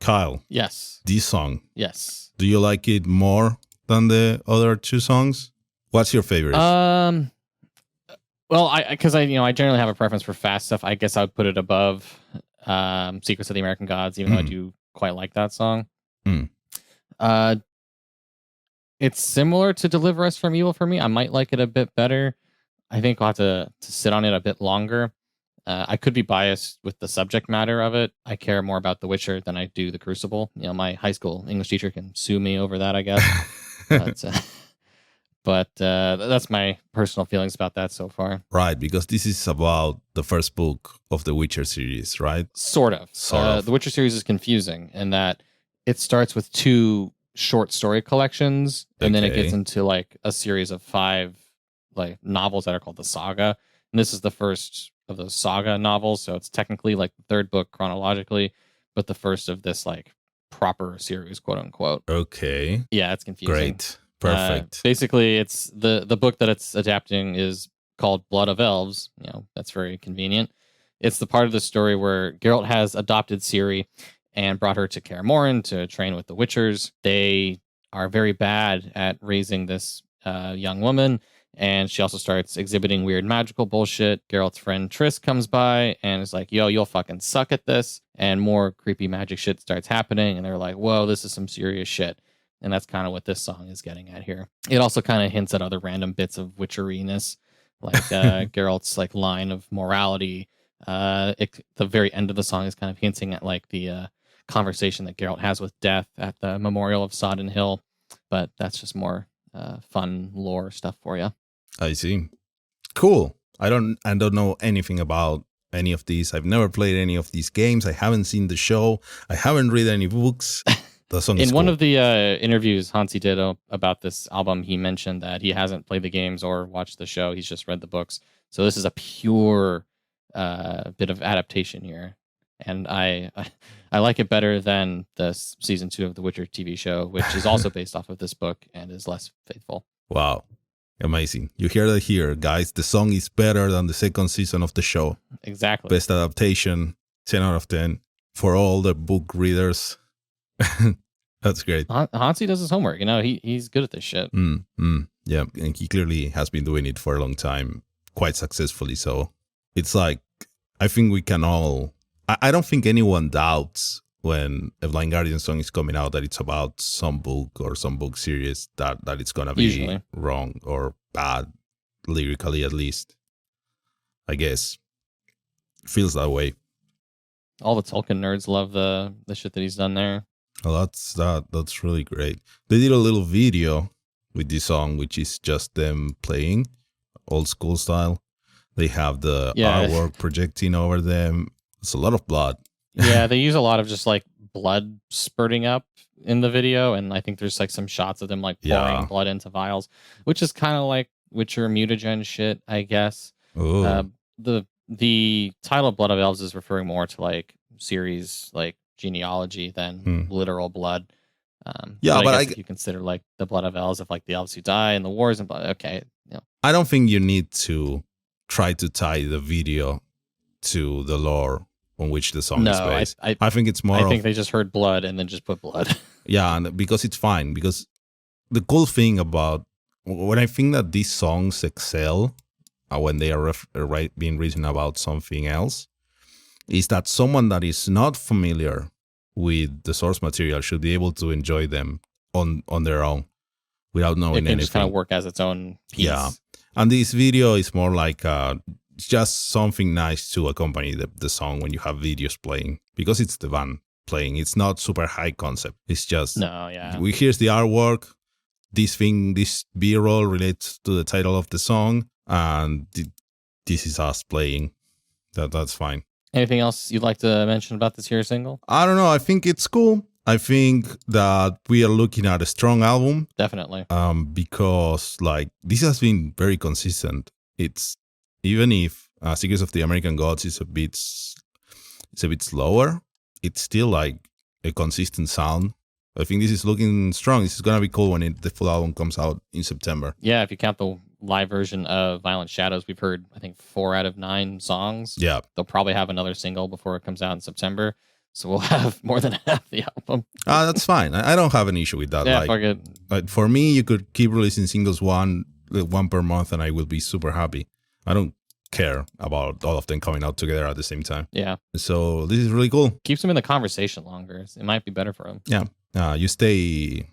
Kyle. Yes. This song. Yes. Do you like it more than the other two songs? What's your favorite? Well, because I generally have a preference for fast stuff. I guess I would put it above Secrets of the American Gods, even though I do quite like that song. It's similar to Deliver Us from Evil for me. I might like it a bit better. I think I'll have to sit on it a bit longer. I could be biased with the subject matter of it. I care more about The Witcher than I do The Crucible. My high school English teacher can sue me over that, I guess. But that's my personal feelings about that so far. Right, because this is about the first book of the Witcher series, right? Sort of. The Witcher series is confusing in that it starts with 2 short story collections, and then it gets into like a series of 5 like novels that are called the Saga. And this is the first of those Saga novels, so it's technically like the 3rd book chronologically, but the first of this like proper series, quote unquote. Okay. Yeah, it's confusing. Great. Perfect. Basically, it's the book that it's adapting is called Blood of Elves. That's very convenient. It's the part of the story where Geralt has adopted Ciri and brought her to Kaer Morhen to train with the Witchers. They are very bad at raising this young woman, and she also starts exhibiting weird magical bullshit. Geralt's friend Triss comes by and is like, yo, you'll fucking suck at this. And more creepy magic shit starts happening, and they're like, whoa, this is some serious shit. And that's kind of what this song is getting at here. It also kind of hints at other random bits of witcheriness, like Geralt's like line of morality. The very end of the song is kind of hinting at like the conversation that Geralt has with Death at the memorial of Sodden Hill. But that's just more fun lore stuff for you. I see. Cool. I don't know anything about any of these. I've never played any of these games. I haven't seen the show. I haven't read any books. In one of the interviews Hansi did about this album, he mentioned that he hasn't played the games or watched the show. He's just read the books. So this is a pure bit of adaptation here. And I like it better than the season 2 of The Witcher TV show, which is also based off of this book and is less faithful. Wow. Amazing. You hear that here, guys. The song is better than the second season of the show. Exactly. Best adaptation, 10 out of 10 for all the book readers. That's great. Hansi does his homework. He's good at this shit. Yeah, and he clearly has been doing it for a long time, quite successfully. So it's like, I think we can all... I don't think anyone doubts when a Blind Guardian song is coming out that it's about some book or some book series that it's going to be usually wrong or bad, lyrically at least. I guess. Feels that way. All the Tolkien nerds love the shit that he's done there. Well, that's really great. They did a little video with this song, which is just them playing old school style. They have the artwork projecting over them. It's a lot of blood. Yeah, they use a lot of just like blood spurting up in the video, and I think there's like some shots of them like pouring blood into vials, which is kind of like Witcher mutagen shit, I guess. The title Blood of Elves is referring more to like series like genealogy than literal blood. But I guess if you consider like the Blood of Elves of like the elves who die in the wars and blood, okay. I don't think you need to try to tie the video to the lore on which the song is based. I think it's more. I think they just heard blood and then just put blood. Yeah, and because it's fine. Because the cool thing about when I think that these songs excel when they are being written about something else, is that someone that is not familiar with the source material should be able to enjoy them on their own without knowing anything. It can just kind of work as its own piece. Yeah, and this video is more like just something nice to accompany the song when you have videos playing, because it's the band playing. It's not super high concept. It's just here's the artwork. this B-roll relates to the title of the song, and this is us playing. That's fine. Anything else you'd like to mention about this here single? I don't know. I think it's cool. I think that we are looking at a strong album. Definitely. Because like this has been very consistent. It's even if Secrets of the American Gods is a bit slower, it's still like a consistent sound. I think this is looking strong. This is gonna be cool when the full album comes out in September. Yeah, if you count the live version of Violent Shadows, we've heard I think 4 out of 9 songs. Yeah, they'll probably have another single before it comes out in September, so we'll have more than half the album. That's fine. I don't have an issue with that. Yeah, fuck it. Like for me, you could keep releasing singles one per month, and I will be super happy. I don't care about all of them coming out together at the same time. Yeah. So this is really cool. Keeps them in the conversation longer. It might be better for them. Yeah. You stay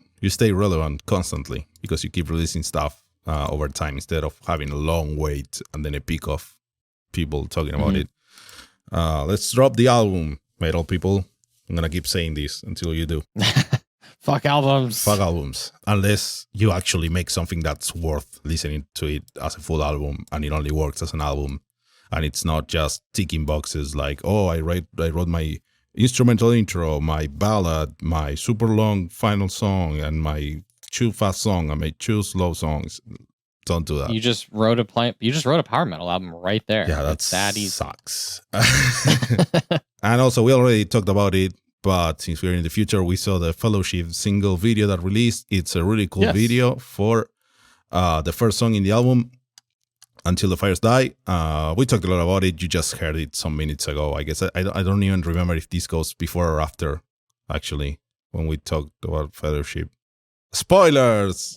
relevant constantly because you keep releasing stuff over time instead of having a long wait and then a peak of people talking about it. Let's drop the album, metal people. I'm gonna keep saying this until you do. Fuck albums. Fuck albums. Unless you actually make something that's worth listening to it as a full album and it only works as an album and it's not just ticking boxes like, oh, I wrote my instrumental intro, my ballad, my super long final song, and my too fast song, and my too slow songs. Don't do that. You just wrote a power metal album right there. Yeah, that sucks. And also, we already talked about it, but since we're in the future, we saw the Fellowship single video that released. It's a really cool video for the first song in the album, Until the Fires Die. We talked a lot about it. You just heard it some minutes ago. I guess I don't even remember if this goes before or after, actually, when we talked about Fellowship. Spoilers!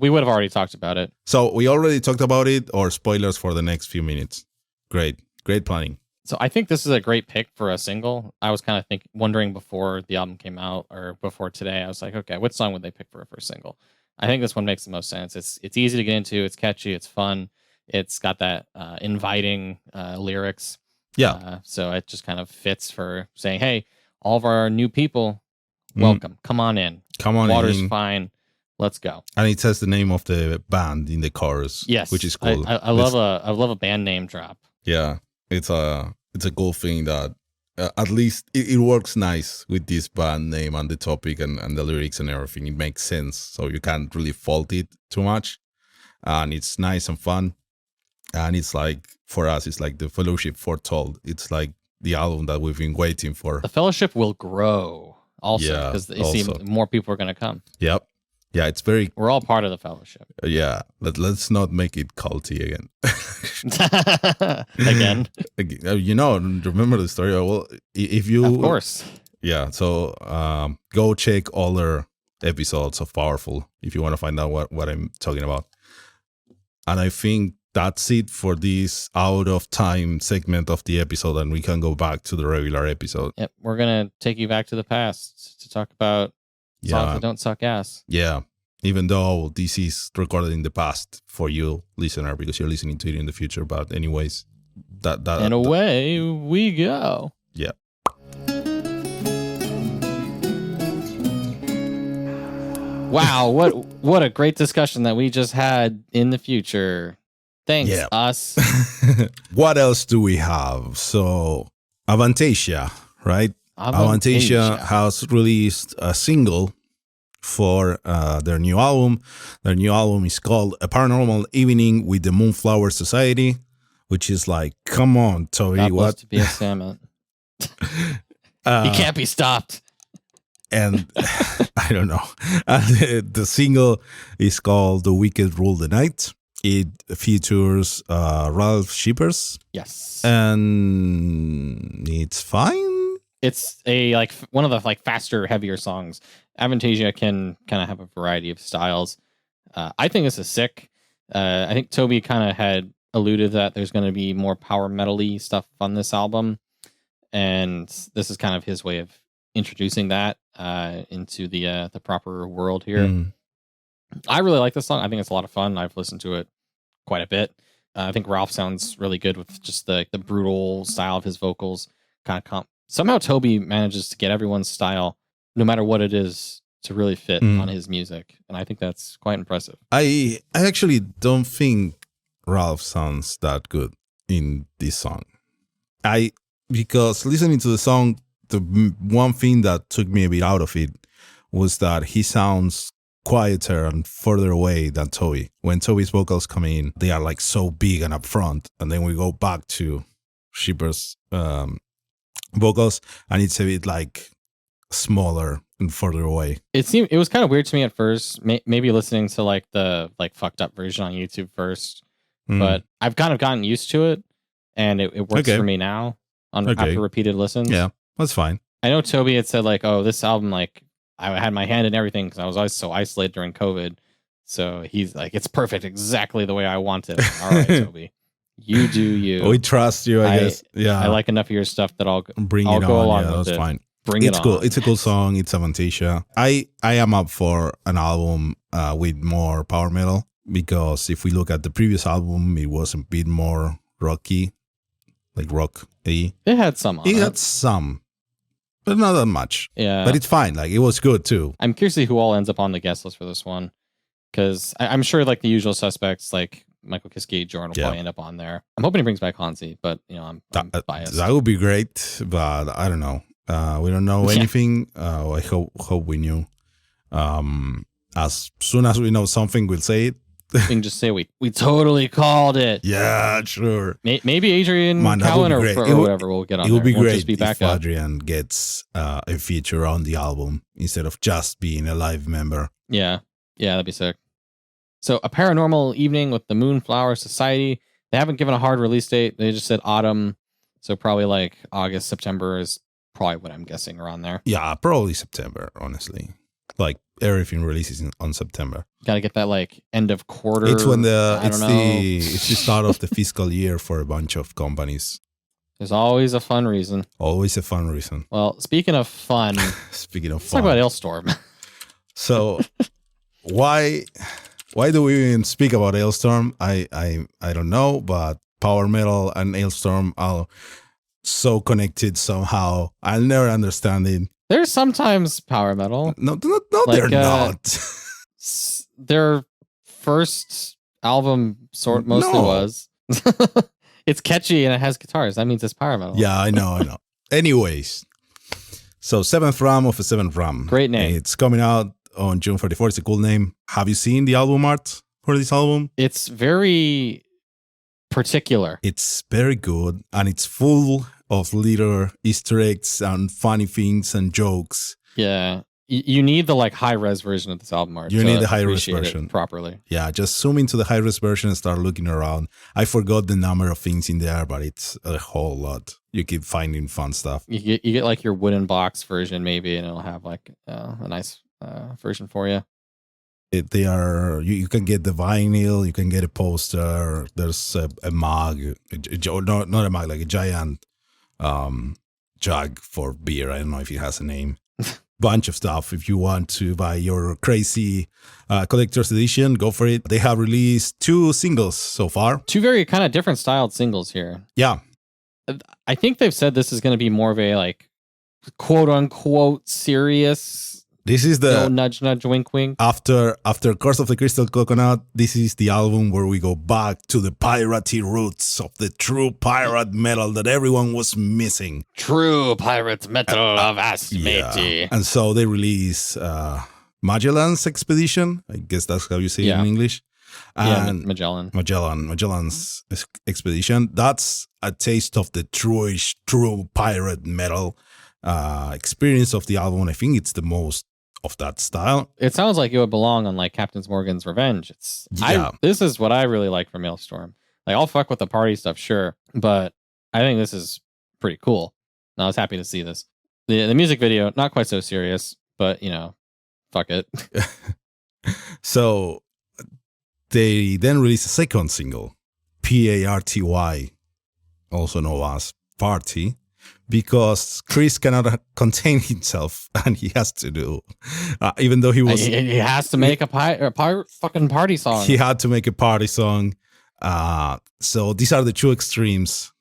We would have already talked about it. So we already talked about it, or spoilers for the next few minutes. Great planning. So I think this is a great pick for a single. I was kind of wondering before the album came out or before today. I was like, okay, what song would they pick for a first single? I think this one makes the most sense. It's easy to get into. It's catchy. It's fun. It's got that inviting lyrics. Yeah. So it just kind of fits for saying, hey, all of our new people, welcome. Come on in. Come on Water's in. fine. Let's go. And it says the name of the band in the chorus. Yes. Which is cool. I love a band name drop. Yeah. It's a cool thing that at least it works nice with this band name and the topic and the lyrics and everything. It makes sense. So you can't really fault it too much. And it's nice and fun. And it's like, for us, it's like the Fellowship foretold. It's like the album that we've been waiting for. The Fellowship will grow also because you see more people are going to come. Yep. Yeah, it's very... We're all part of the Fellowship. Yeah, let's not make it culty again. Again? Remember the story? Well, if you... Of course. Yeah, so go check other episodes of Poweful if you want to find out what I'm talking about. And I think that's it for this out of time segment of the episode, and we can go back to the regular episode. Yep, we're going to take you back to the past to talk about songs that don't suck ass. Yeah, even though this is recorded in the past for you, listener, because you're listening to it in the future. But anyways, and away we go. Yeah. Wow, what a great discussion that we just had in the future. Thanks, us. What else do we have? So, Avantasia, right? Avantasia has released a single for their new album. Their new album is called A Paranormal Evening with the Moonflower Society, which is like, come on, Toby, God what? To be a salmon. He can't be stopped. And I don't know. The single is called The Wicked Rule the Night. It features Ralph Shippers. Yes. And it's fine. It's one of the faster, heavier songs. Avantasia can kind of have a variety of styles. I think this is sick. I think Toby kind of had alluded that there's going to be more power metal-y stuff on this album. And this is kind of his way of introducing that into the proper world here. I really like this song. I think it's a lot of fun. I've listened to it quite a bit. I think Ralph sounds really good with just the brutal style of his vocals. Somehow Toby manages to get everyone's style, no matter what it is, to really fit on his music, and I think that's quite impressive. I actually don't think Ralph sounds that good in this song. Because listening to the song, the one thing that took me a bit out of it was that he sounds quieter and further away than Toby. When Toby's vocals come in, they are like so big and upfront, and then we go back to Shipper's vocals, and it's a bit like smaller and further away. It was kind of weird to me at first, maybe listening to like the like fucked up version on YouTube first, but I've kind of gotten used to it, and it works for me now after repeated listens. Yeah, that's fine. I know Toby had said like, oh, this album, like I had my hand in everything because I was always so isolated during COVID. So he's like, it's perfect, exactly the way I want it. All right, Toby, you do you. We trust you, I guess. Yeah, I like enough of your stuff that I'll go along. With that's it. Fine. It's cool. It's a cool song. It's Avantasia. I am up for an album with more power metal, because if we look at the previous album, it was a bit more rocky, like rock-y. It had some on it. It had some, but not that much. Yeah. But it's fine. Like, it was good too. I'm curious to see who all ends up on the guest list for this one, because I'm sure like the usual suspects, like Michael Kiske, Jordan will probably end up on there. I'm hoping he brings back Hansi, but I'm biased. That would be great, but I don't know. We don't know anything. I hope we knew. As soon as we know something, we'll say it. We can just say we totally called it. Yeah, sure. Maybe Adrian Cowan or whatever will get on. It would be great if Adrian gets a feature on the album instead of just being a live member. Yeah, that'd be sick. So, A Paranormal Evening with the Moonflower Society. They haven't given a hard release date. They just said autumn. So probably like August, September is probably what I'm guessing around there. Yeah, probably September, honestly. Like everything releases on September. Got to get that like end of quarter. It's when it's the start of the fiscal year for a bunch of companies. There's always a fun reason. Always a fun reason. Well, speaking of fun, let's talk about Alestorm. So why do we even speak about Alestorm? I don't know, but power metal and Alestorm are so connected somehow. I'll never understand it. There's sometimes power metal. No, like, they're not. Their first album mostly was. It's catchy and it has guitars. That means it's power metal. Yeah, I know. Anyways, so 7th Ram of a 7th Ram. Great name. It's coming out on June 34th. It's a cool name. Have you seen the album art for this album? It's very particular. It's very good, and it's full of little Easter eggs and funny things and jokes. Yeah. You need the like high res version of this album art. You need the high res version properly. Yeah, just zoom into the high res version and start looking around. I forgot the number of things in there, but it's a whole lot. You keep finding fun stuff. You get like your wooden box version maybe, and it'll have like a nice version for you. You can get the vinyl, you can get a poster. There's a mug, not a mug, like a giant jug for beer. I don't know if it has a name. Bunch of stuff. If you want to buy your crazy collector's edition, go for it. They have released 2 singles so far. 2 very kind of different styled singles here. Yeah. I think they've said this is going to be more of a like quote unquote serious. This is the nudge, nudge, wink, wink. After Curse of the Crystal Coconut, this is the album where we go back to the piratey roots of the true pirate metal that everyone was missing. True pirate metal of us, matey. Yeah. And so they release Magellan's Expedition. I guess that's how you say it in English. And Magellan's Expedition. That's a taste of the true pirate metal experience of the album. I think it's the most of that style. It sounds like it would belong on like Captain Morgan's Revenge. This is what I really like from Alestorm. Like I'll fuck with the party stuff, sure, but I think this is pretty cool. And I was happy to see this. The music video, not quite so serious, but fuck it. So they then released a second single, Party, also known as Party, because Chris cannot contain himself, and he has to do, even though he has to make a fucking party song. He had to make a party song. So these are the 2 extremes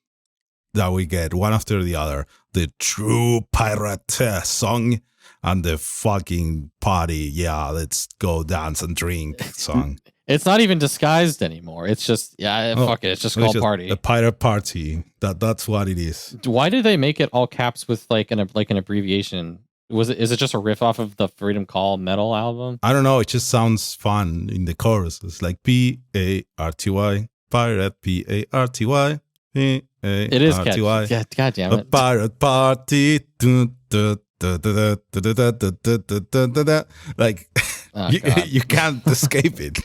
that we get, one after the other. The true pirate song, and the fucking party, yeah, let's go dance and drink song. It's not even disguised anymore. It's just fuck it. It's just called party. The pirate party. That's what it is. Why did they make it all caps with like an abbreviation? Is it just a riff off of the Freedom Call metal album? I don't know. It just sounds fun in the chorus. It's like PARTY, pirate, PARTY. It is catchy. Yeah, God damn it. A pirate party. Like, you can't escape it.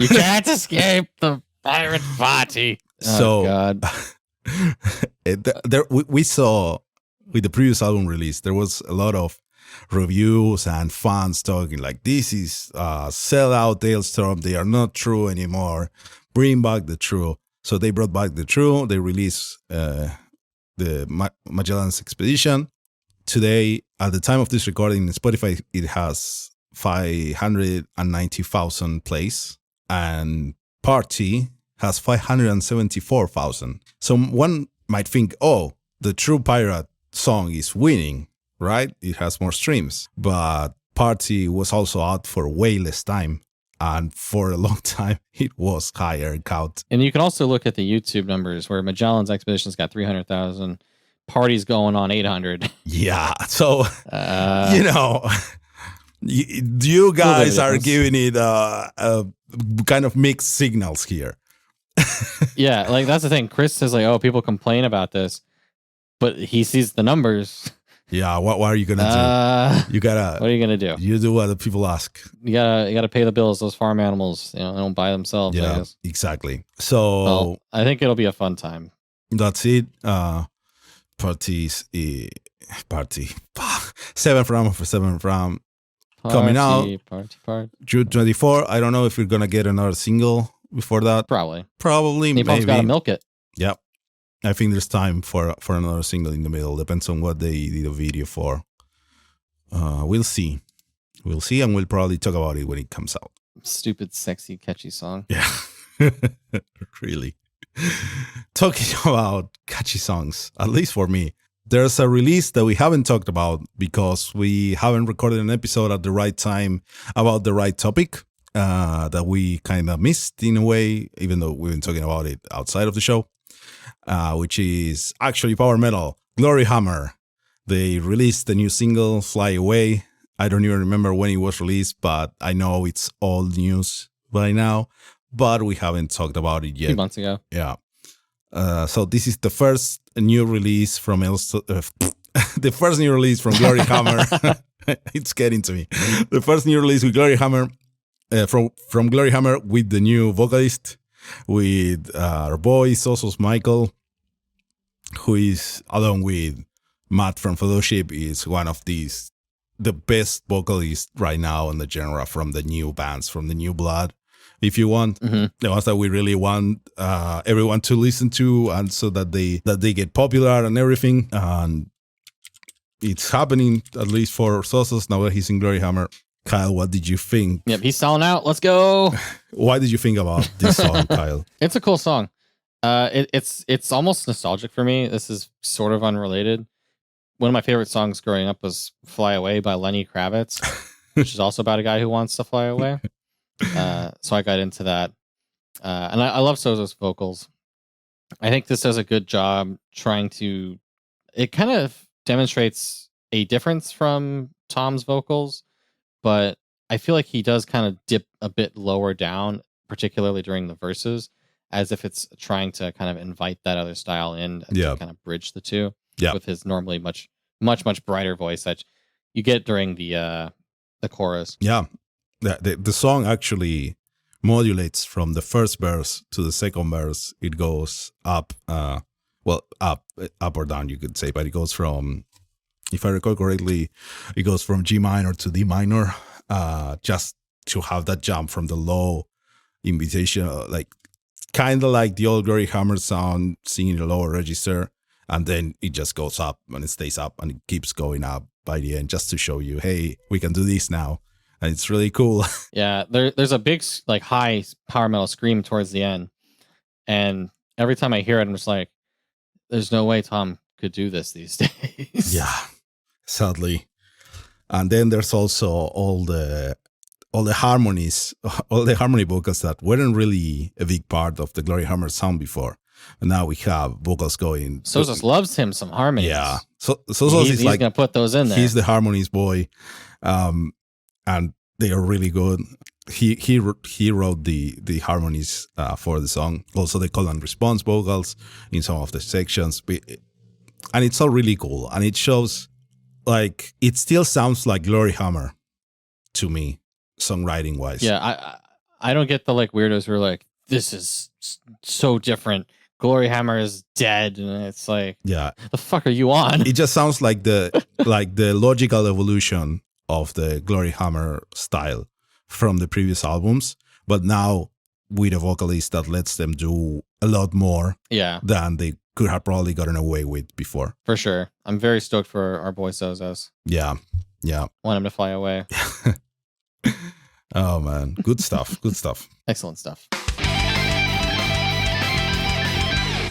You can't escape the pirate party. God. We saw with the previous album release, there was a lot of reviews and fans talking like, this is sellout Alestorm. They are not true anymore. Bring back the true. So they brought back the true. They released the Magellan's Expedition. Today, at the time of this recording, in Spotify, it has 590,000 plays, and Party has 574,000. So one might think, oh, the True Pirate song is winning, right? It has more streams. But Party was also out for way less time, and for a long time, it was higher count. And you can also look at the YouTube numbers where Magellan's Expedition's got 300,000. Party's going on 800. Yeah. So, you guys are giving it a kind of mixed signals here. Yeah, like that's the thing. Chris says like, oh, people complain about this, but he sees the numbers. Yeah, what are you gonna do? What are you gonna do? You do what the people ask. You gotta pay the bills. Those farm animals, they don't buy themselves. Yeah, I guess. Exactly. So I think it'll be a fun time. That's it. Party 7 from coming out party. June 24. I don't know if we're gonna get another single before that. Probably Maybe. Gotta milk it. Yep. I think there's time for another single in the middle. Depends on what they did a video for. We'll see, and we'll probably talk about it when it comes out. Stupid, sexy, catchy song. Yeah, really. Talking about catchy songs, at least for me, there's a release that we haven't talked about because we haven't recorded an episode at the right time about the right topic that we kind of missed in a way, even though we've been talking about it outside of the show, which is actually power metal. Gloryhammer. They released the new single, Fly Away. I don't even remember when it was released, but I know it's old news by now. But we haven't talked about it yet. 2 months ago. Yeah. So this is the first new release from the first new release from Gloryhammer. It's getting to me. The first new release with Gloryhammer, from Gloryhammer with the new vocalist, with our boy Sosos Michael, who is, along with Matt from Fellowhip, is one of the best vocalists right now in the genre from the new bands, from the new blood. If you want, the ones that we really want everyone to listen to, and so that they get popular and everything. And it's happening, at least for Sosos, now that he's in Gloryhammer. Kyle, what did you think? Yep, he's selling out. Let's go. Why did you think about this song, Kyle? It's a cool song. It's almost nostalgic for me. This is sort of unrelated. One of my favorite songs growing up was "Fly Away" by Lenny Kravitz, which is also about a guy who wants to fly away. So I got into that, and I love Sozo's vocals. I think this does a good job trying to. It kind of demonstrates a difference from Tom's vocals, but I feel like he does kind of dip a bit lower down, particularly during the verses, as if it's trying to kind of invite that other style in and to kind of bridge the two. With his normally much brighter voice that you get during the chorus. Yeah. The song actually modulates from the first verse to the second verse. It goes up, up or down, you could say, but it goes from, if I recall correctly, it goes from G minor to D minor, just to have that jump from the low invitation, like kind of like the old Gloryhammer sound, singing the lower register, and then it just goes up and it stays up and it keeps going up by the end, just to show you, hey, we can do this now. And it's really cool. Yeah, there's a big, like, high power metal scream towards the end. And every time I hear it, I'm just like, there's no way Tom could do this these days. Yeah, sadly. And then there's also all the harmonies, all the harmony vocals that weren't really a big part of the Gloryhammer sound before. And now we have vocals going. Sozos loves him some harmonies. Yeah. So Sozos is like, he's going to put those in there. He's the harmonies boy. And they are really good. He wrote the harmonies for the song. Also the call and response vocals in some of the sections. And it's all really cool. And it shows, like, it still sounds like Gloryhammer to me, songwriting wise. Yeah, I don't get the like weirdos who are like, this is so different. Gloryhammer is dead, and it's like, yeah, the fuck are you on? It just sounds like the logical evolution of the Gloryhammer style from the previous albums, but now with a vocalist that lets them do a lot more than they could have probably gotten away with before. For sure. I'm very stoked for our boy Sozos. Yeah. Want him to fly away. Oh man, good stuff. Good stuff. Excellent stuff.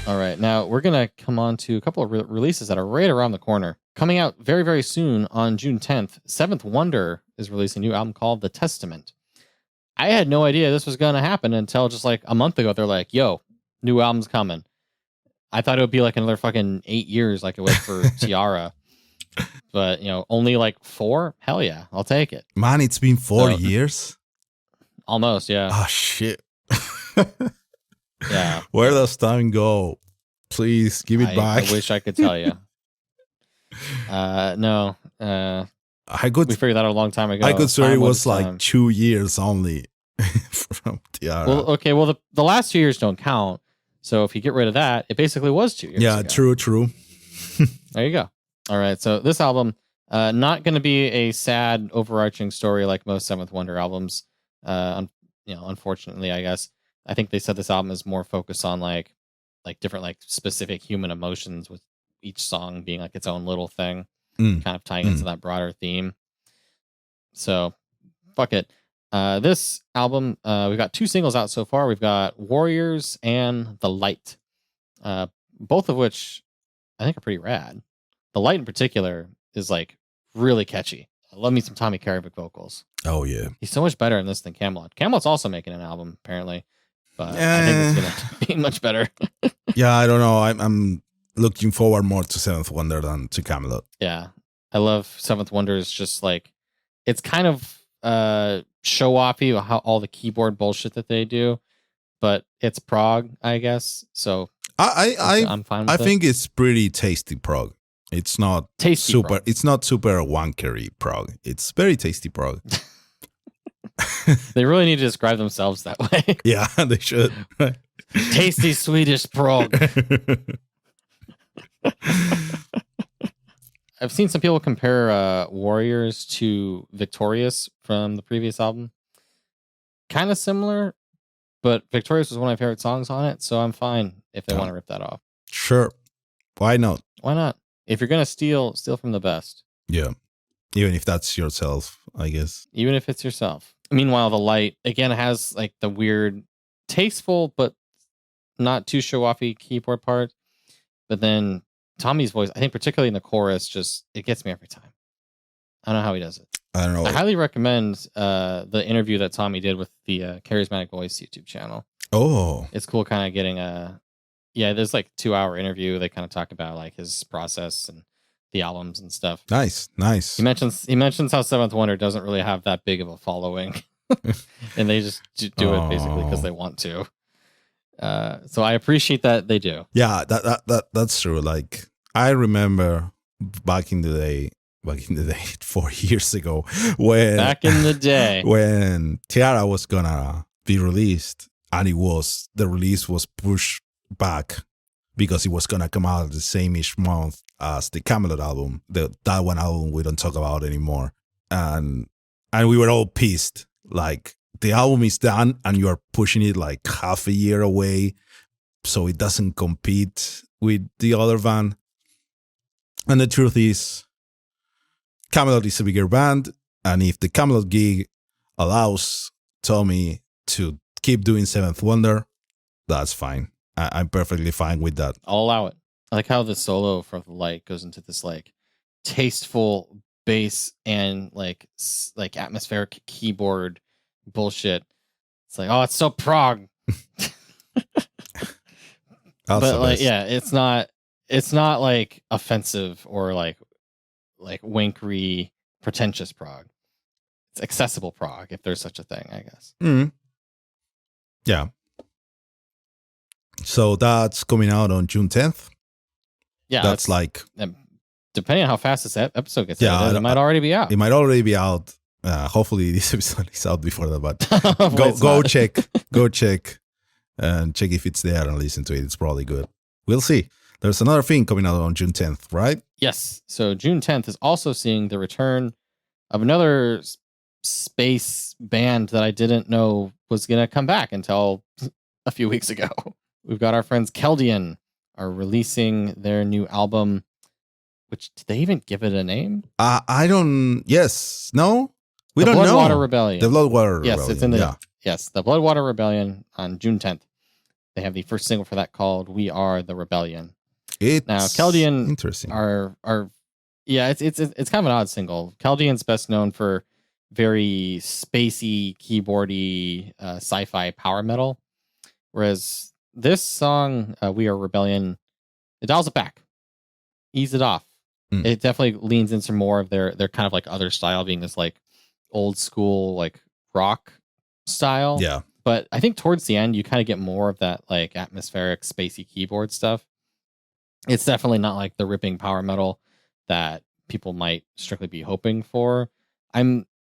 All right, now we're going to come on to a couple of releases that are right around the corner. Coming out very, very soon on June 10th, Seventh Wonder is releasing a new album called The Testament. I had no idea this was going to happen until just like a month ago. They're like, yo, new album's coming. I thought it would be like another fucking 8 years like it was for Tiara. But, only like 4? Hell yeah, I'll take it. Man, it's been 4 years? Almost, yeah. Oh, shit. Yeah. Where does time go? Please give it back. I wish I could tell you. No. We figured that out a long time ago. I could swear it was like 2 years only from Tiara. Well, okay. Well, the last 2 years don't count. So if you get rid of that, it basically was 2 years. Yeah, ago. True. There you go. All right. So this album, not going to be a sad overarching story like most Seventh Wonder albums. Unfortunately, I guess. I think they said this album is more focused on like different like specific human emotions, with each song being like its own little thing, kind of tying into that broader theme. So, fuck it. This album, we've got 2 singles out so far. We've got Warriors and The Light, both of which I think are pretty rad. The Light in particular is like really catchy. I love me some Tommy Karevik vocals. Oh yeah, he's so much better in this than Camelot. Camelot's also making an album apparently, but I think it's gonna be much better. Yeah, I don't know. I'm looking forward more to Seventh Wonder than to Camelot. Yeah, I love Seventh Wonder. Is just like it's kind of show offy how all the keyboard bullshit that they do, but it's prog, I guess. So I'm fine with it. I think it's pretty tasty prog. It's not tasty super. Prog. It's not super wankery prog. It's very tasty prog. They really need to describe themselves that way. Yeah, they should. Tasty Swedish prog. I've seen some people compare Warriors to Victorious from the previous album. Kind of similar, but Victorious was one of my favorite songs on it, so I'm fine if they want to rip that off. Sure. Why not? Why not? If you're going to steal from the best. Yeah. Even if that's yourself, I guess. Even if it's yourself. Meanwhile, The Light, again, has like the weird, tasteful, but not too show-offy keyboard part. But then Tommy's voice, I think particularly in the chorus, it gets me every time. I don't know how he does it. I don't know. I highly recommend the interview that Tommy did with the Charismatic Voice YouTube channel. Oh. It's cool kind of getting there's like 2-hour interview. They kind of talk about like his process and the albums and stuff. Nice. He mentions how Seventh Wonder doesn't really have that big of a following, and they just do it basically because they want to. So I appreciate that they do. Yeah, that's true. Like I remember back in the day, 4 years ago, when Tiara was gonna be released, and the release was pushed back because it was gonna come out the same-ish month as the Camelot album, that one album we don't talk about anymore, and we were all pissed. Like the album is done, and you are pushing it like half a year away, so it doesn't compete with the other band. And the truth is, Camelot is a bigger band, and if the Camelot gig allows Tommy to keep doing Seventh Wonder, that's fine. I'm perfectly fine with that. I'll allow it. I like how the solo for The Light goes into this like tasteful bass and like atmospheric keyboard bullshit. It's like, oh, it's so prog. But like, yeah, it's not like offensive or like wankery pretentious prog. It's accessible prog, if there's such a thing, I guess. Yeah. So that's coming out on June 10th. Yeah, that's like, depending on how fast this episode gets edited, it might already be out. It might already be out. Hopefully this episode is out before that, but go check and check if it's there and listen to it. It's probably good. We'll see. There's another thing coming out on June 10th, right? Yes. So June 10th is also seeing the return of another space band that I didn't know was going to come back until a few weeks ago. We've got our friends Keldian are releasing their new album, which did they even give it a name? I don't. Yes. No. We don't know. The Bloodwater Rebellion. The Bloodwater Rebellion. Yes, it's in the yes, the Bloodwater Rebellion on June 10th. They have the first single for that called "We Are the Rebellion." Now Keldian interesting. Are yeah, it's kind of an odd single. Keldian's best known for very spacey, keyboardy, sci-fi power metal, whereas this song, "We Are Rebellion," it dials it back, ease it off. It definitely leans into more of their kind of like other style, being this like old school like rock style. Yeah. But I think towards the end, you kind of get more of that like atmospheric, spacey keyboard stuff. It's definitely not like the ripping power metal that people might strictly be hoping for.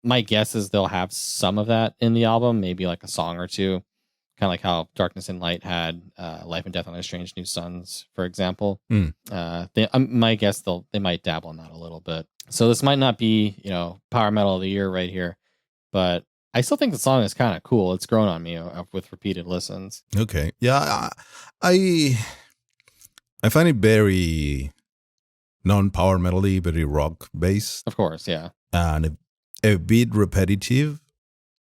My guess is they'll have some of that in the album, maybe like a song or two, kind of like how Darkness and Light had Life and Death on Our Strange New Suns, for example. My guess they might dabble in that a little bit. So this might not be, power metal of the year right here, but I still think the song is kind of cool. It's grown on me with repeated listens. Okay. Yeah, I find it very non-power metal-y, very rock-based. Of course, yeah. And a bit repetitive,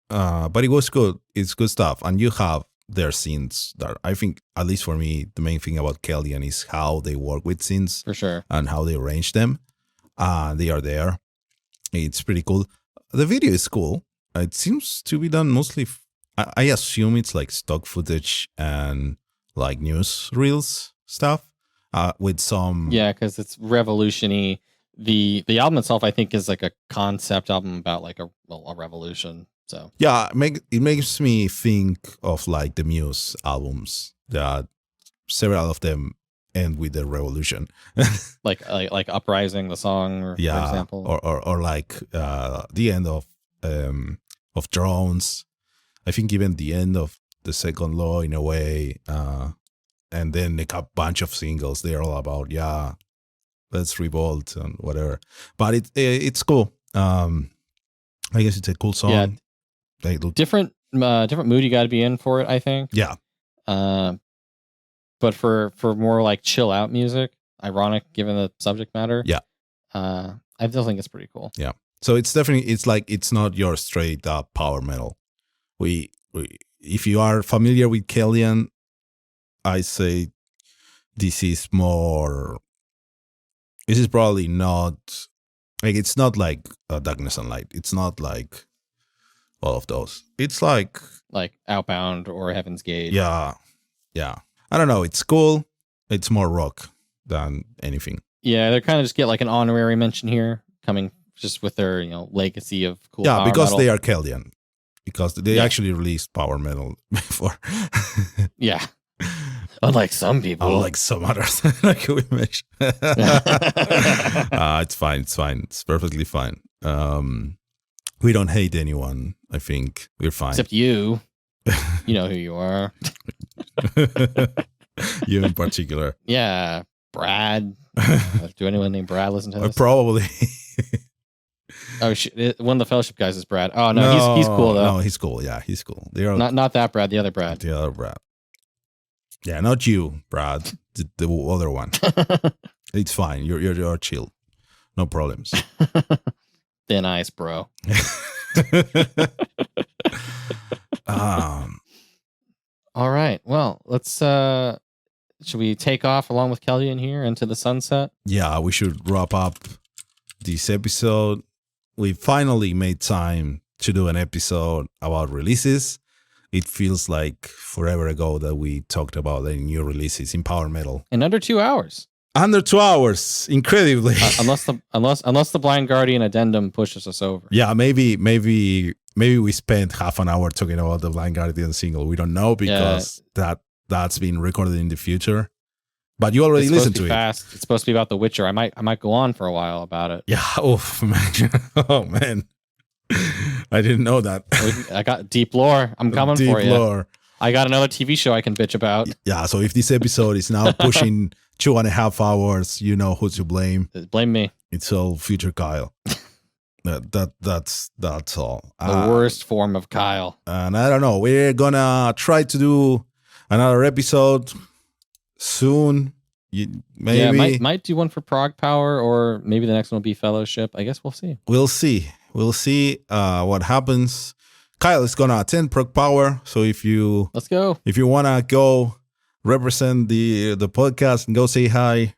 but it was good. It's good stuff. And you have their synths that I think, at least for me, the main thing about Keldian is how they work with synths. For sure. And how they arrange them. They are there. It's pretty cool. The video is cool. It seems to be done mostly, I assume it's like stock footage and like news reels stuff with some... Yeah, because it's revolution-y. The album itself, I think, is like a concept album about like a revolution. So yeah, it makes me think of like the Muse albums. That several of them end with the revolution, like Uprising, the song, for example, or like the end of Drones. I think even the end of the Second Law in a way, and then like a bunch of singles. They're all about let's revolt and whatever. But it's cool. I guess it's a cool song. Yeah. Different mood you got to be in for it, I think. Yeah. But for more like chill out music, ironic given the subject matter. Yeah. I still think it's pretty cool. Yeah. So it's definitely, it's not your straight up power metal. If you are familiar with Keldian, I say this is probably not like, it's not like Darkness and Light. It's not like all of those. It's like Outbound or Heaven's Gate. Yeah. Yeah. I don't know. It's cool. It's more rock than anything. Yeah. They kind of just get like an honorary mention here, coming just with their, legacy of cool power because metal. They are Keldian. Because they actually released power metal before. Yeah. Unlike some people. Unlike some others. Like we mentioned. It's fine. It's fine. It's perfectly fine. We don't hate anyone. I think we're fine. Except you. You know who you are. You in particular. Yeah. Brad. Do anyone named Brad listen to this? Probably. Oh, one of the Fellowship guys is Brad. Oh, no, he's cool, though. No, he's cool. Yeah, he's cool. They're not that Brad, the other Brad. The other Brad. Yeah, not you, Brad. The other one. It's fine. You're chill. No problems. Thin ice, bro. All right. Well, let's should we take off along with Keldian here into the sunset? Yeah, we should wrap up this episode. We finally made time to do an episode about releases. It feels like forever ago that we talked about the new releases in Power Metal. In under 2 hours. Under 2 hours, incredibly. Unless the Blind Guardian addendum pushes us over. Yeah, maybe we spent half an hour talking about the Blind Guardian single. We don't know because that's been recorded in the future. But you already listened to it. Fast. It's supposed to be about The Witcher. I might go on for a while about it. Yeah. Oh man. Oh man. I didn't know that. I got deep lore. I'm coming deep for you. Lore. I got another TV show I can bitch about. Yeah. So if this episode is now pushing 2.5 hours, you know who to blame. Blame me. It's all future Kyle. That's all. The worst form of Kyle. And I don't know. We're gonna try to do another episode soon. Maybe might do one for Prague Power, or maybe the next one will be Fellowship. I guess we'll see. We'll see what happens. Kyle is gonna attend Prague Power, so let's go. If you wanna go represent the podcast and go say hi,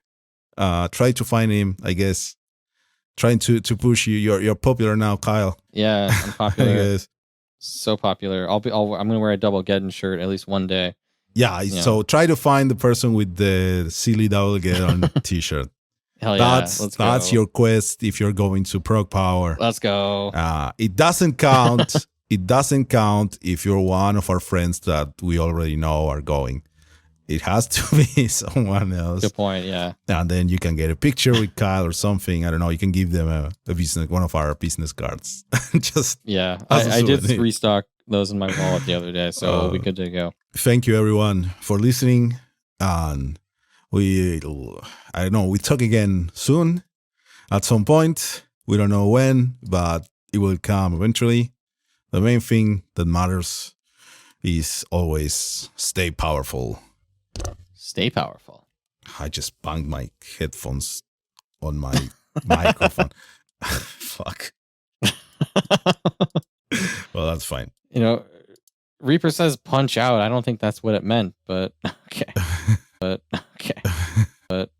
try to find him. I guess trying to push you. You're popular now, Kyle. Yeah, I'm popular. I guess. So popular. I'm gonna wear a double Geddon shirt at least one day. Yeah, so try to find the person with the silly double Geddon t-shirt. Hell yeah, that's your quest if you're going to Prague Power. Let's go. It doesn't count. It doesn't count if you're one of our friends that we already know are going. It has to be someone else. Good point, yeah. And then you can get a picture with Kyle or something. I don't know. You can give them a business, one of our business cards. I did restock those in my wallet the other day, so we'll be good to go. Thank you, everyone, for listening. And we talk again soon at some point. We don't know when, but it will come eventually. The main thing that matters is always stay powerful. Stay powerful. I just banged my headphones on my microphone. Fuck. Well, that's fine. Reaper says punch out. I don't think that's what it meant, but okay. But